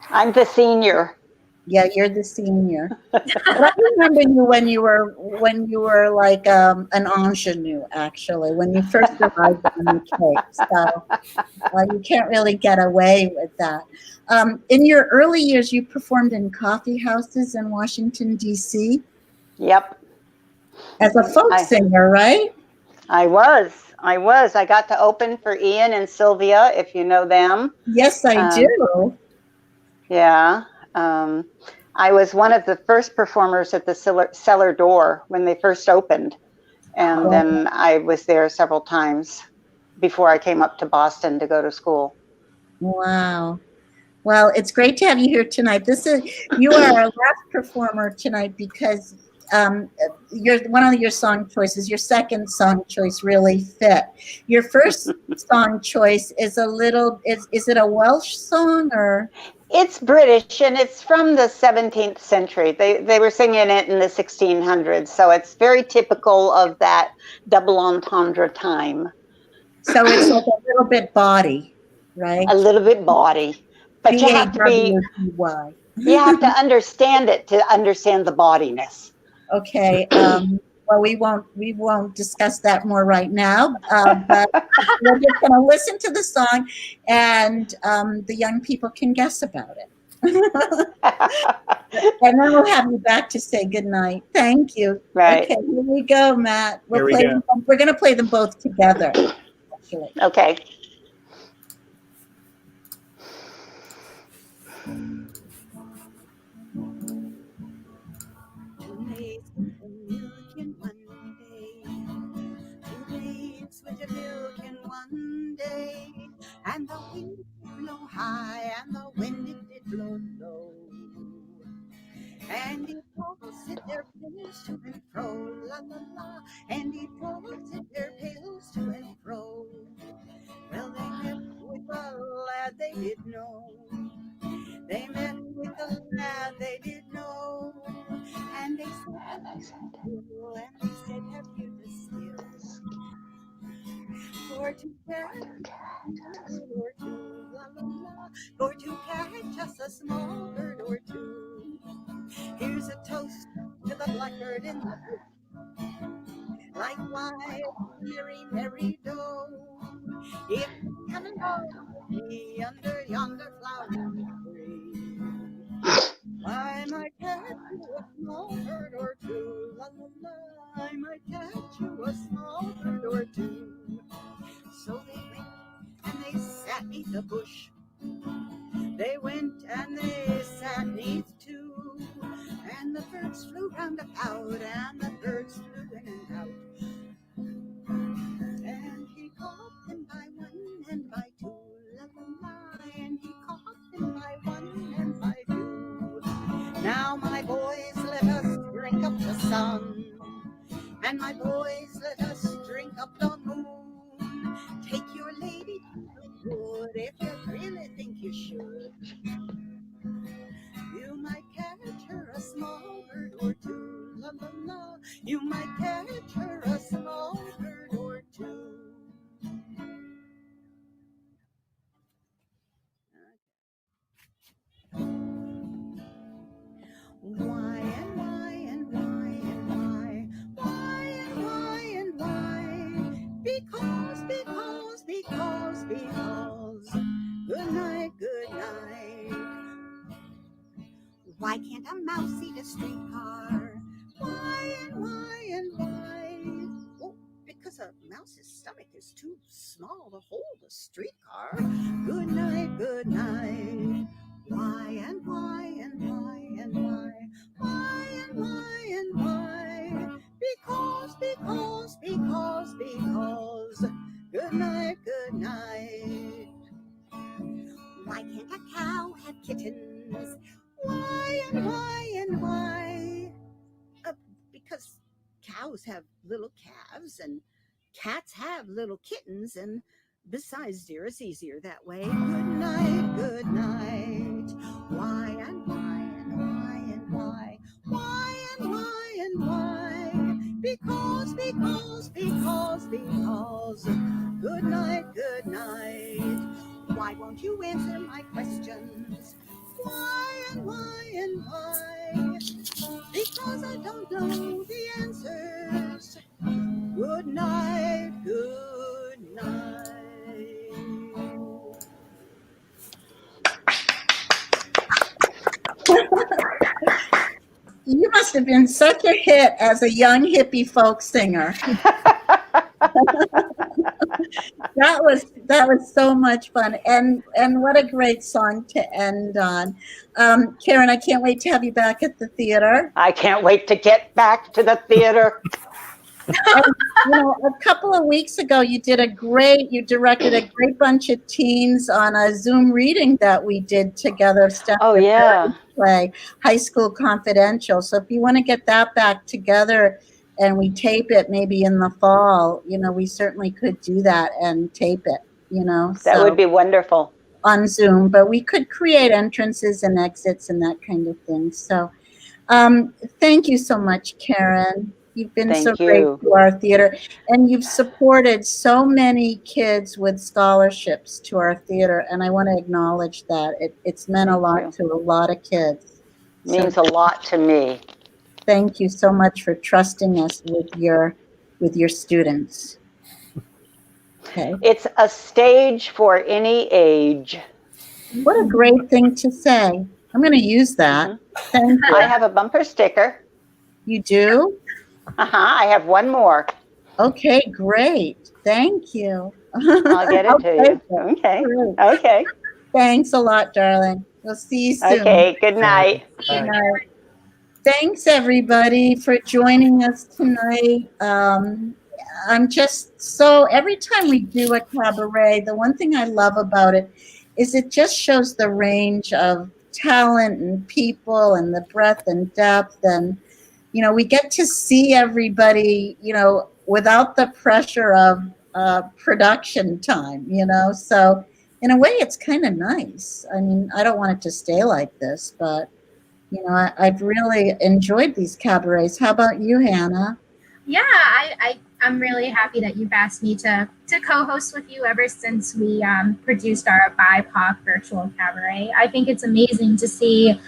I'm the senior. Yeah, you're the senior. But I remember you when you were like an ingenue, actually, when you first arrived in the Cape. So you can't really get away with that. In your early years, you performed in coffee houses in Washington, D.C. Yep. As a folk singer, right? I was. I got to open for Ian and Sylvia, if you know them. Yes, I do. Yeah. I was one of the first performers at the cellar door when they first opened. And then I was there several times before I came up to Boston to go to school. Wow. Well, it's great to have you here tonight. You are our last performer tonight because you're one of your song choices. Your second song choice really fit. Your first song choice is is it a Welsh song or? It's British, and it's from the 17th century. They were singing it in the 1600s, so it's very typical of that double entendre time. So it's like a little bit baughty, right? A little bit baughty, but you have to be. B-A-W-T-Y. You have to understand it to understand the baughtiness. Okay. Well, we won't discuss that more right now, but we're just going to listen to the song, and the young people can guess about it. And then we'll have you back to say goodnight. Thank you. Right. Okay, here we go, Matt. Here we go. We're going to play them both together, actually. Okay. With your milk in one day, and the wind did blow high, and the wind it did blow low, and it tossed their pails to and fro, la la la, and it tossed their pails to and fro. Well, they met with a lad they did know. They met with a lad they did know, and they said, have you the skills for to catch or two, la la la, for to catch us a small bird or two. Here's a toast to the blackbird in the bush. Likewise, Mary, Mary Doe, if you come along with me under yonder flowering tree, I might catch you a small bird or two, la la la, I might catch you a small bird or two. So they went and they sat 'neath the bush. They went And my boys, let us drink up the moon. Take your lady to the wood if you really think you should. You might catch her a small bird or two. La la la. You might catch her a small bird or two. Why and why and why and why? Why and why and why? Because. Good night, good night. Why can't a mouse eat a streetcar? Why and why and why? Oh, because a mouse's stomach is too small to hold a streetcar. Good night, good night. Why and why and why and why? Why and why and why? Because. Good night, good night. Why can't a cow have kittens? Why and why and why? Because cows have little calves and cats have little kittens, and besides, dear, it's easier that way. Good night, good night. Why and why and why and why? Why and why and why? Because. Good night, good night. Why won't you answer my questions? Why and why and why? Because I don't know the answers. Good night, good night. You must have been such a hit as a young hippie folk singer. That was so much fun, and what a great song to end on. Karen, I can't wait to have you back at the theater. I can't wait to get back to the theater. A couple of weeks ago, you directed a great bunch of teens on a Zoom reading that we did together. Oh, yeah. Play High School Confidential. So if you want to get that back together and we tape it maybe in the fall, we certainly could do that and tape it, That would be wonderful. On Zoom, but we could create entrances and exits and that kind of thing. So thank you so much, Karen. You've been so great to our theater, and you've supported so many kids with scholarships to our theater, and I want to acknowledge that. It's meant a lot to a lot of kids. Means a lot to me. Thank you so much for trusting us with your students. Okay. It's a stage for any age. What a great thing to say. I'm going to use that. Mm-hmm. Thank you. I have a bumper sticker. You do? I have one more. Okay, great. Thank you. I'll get it to you. Okay. Okay. Thanks a lot, darling. We'll see you soon. Okay, good night. Good night. Thanks, everybody, for joining us tonight. I'm just every time we do a cabaret, the one thing I love about it is it just shows the range of talent and people and the breadth and depth, and we get to see everybody without the pressure of production time, so in a way it's kind of nice. I mean, I don't want it to stay like this, but I've really enjoyed these cabarets. How about you, Hannah? Yeah, I'm really happy that you've asked me to co-host with you ever since we produced our BIPOC virtual cabaret. I think it's amazing to see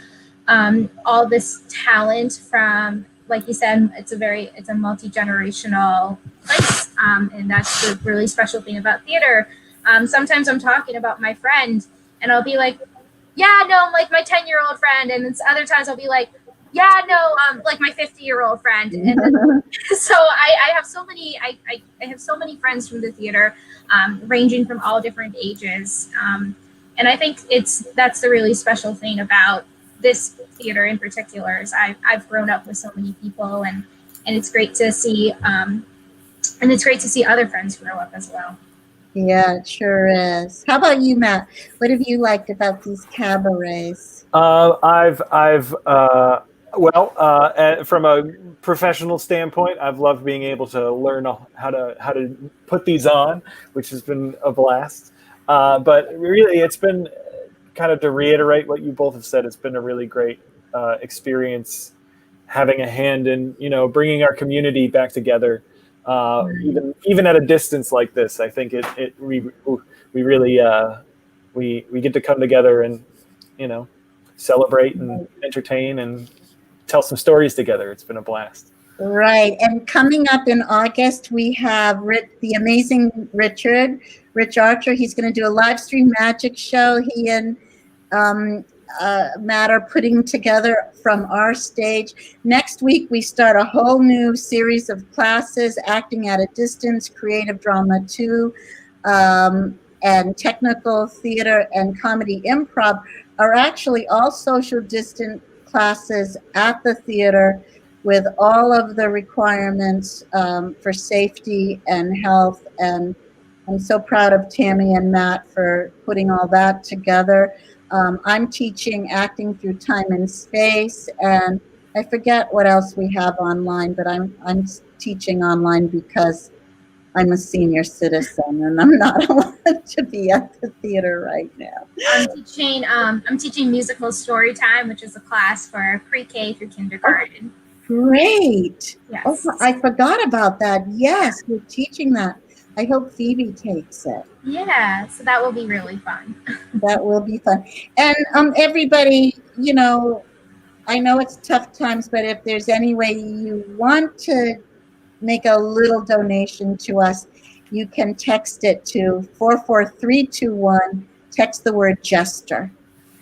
all this talent from, like you said, it's a multi-generational place, and that's the really special thing about theater. Sometimes I'm talking about my friend, and I'll be like, yeah, no, like my 10-year-old friend, and then other times I'll be like, yeah, no, like my 50-year-old friend, and then, so I have so many I have so many friends from the theater, ranging from all different ages, and I think that's the really special thing about this theater in particular is I've grown up with so many people, and it's great to see other friends grow up as well. Yeah, it sure is. How about you, Matt? What have you liked about these cabarets? Well, from a professional standpoint, I've loved being able to learn how to put these on, which has been a blast. But really, it's been kind of to reiterate what you both have said. It's been a really great experience having a hand in bringing our community back together, even at a distance like this. I think we really we get to come together and celebrate and entertain and tell some stories together. It's been a blast. Right. And coming up in August, we have the amazing Rich Archer. He's going to do a live stream magic show. He and Matt are putting together from our stage. Next week, we start a whole new series of classes, Acting at a Distance, Creative Drama 2, and Technical Theater and Comedy Improv are actually all social distant classes at the theater with all of the requirements for safety and health. And I'm so proud of Tammy and Matt for putting all that together. I'm teaching acting through time and space, and I forget what else we have online, but I'm teaching online because I'm a senior citizen and I'm not allowed to be at the theater right now. I'm teaching musical story time, which is a class for pre-K through kindergarten. Great. Yes. Oh, I forgot about that. Yes, you're teaching that. I hope Phoebe takes it. Yeah, so that will be really fun. That will be fun. And everybody, I know it's tough times, but if there's any way you want to make a little donation to us, you can text it to 44321, text the word Jester.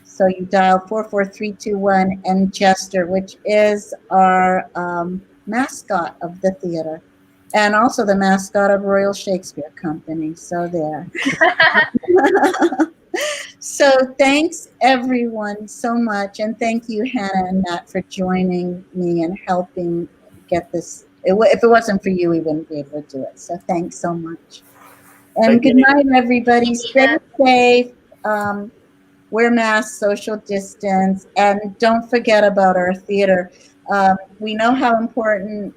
So you dial 44321 and Jester, which is our mascot of the theater and also the mascot of Royal Shakespeare Company. So there. So thanks everyone so much. And thank you, Hannah and Matt, for joining me and helping get this. If it wasn't for you, we wouldn't be able to do it. So thanks so much. And good night, everybody. Stay safe. Wear masks, social distance, and don't forget about our theater. We know how important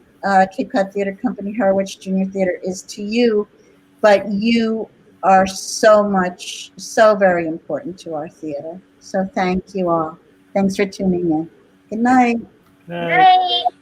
Cape Cod Theater Company, Harwich Junior Theater is to you, but you are so very important to our theater. So thank you all. Thanks for tuning in. Good night. Good night. Bye.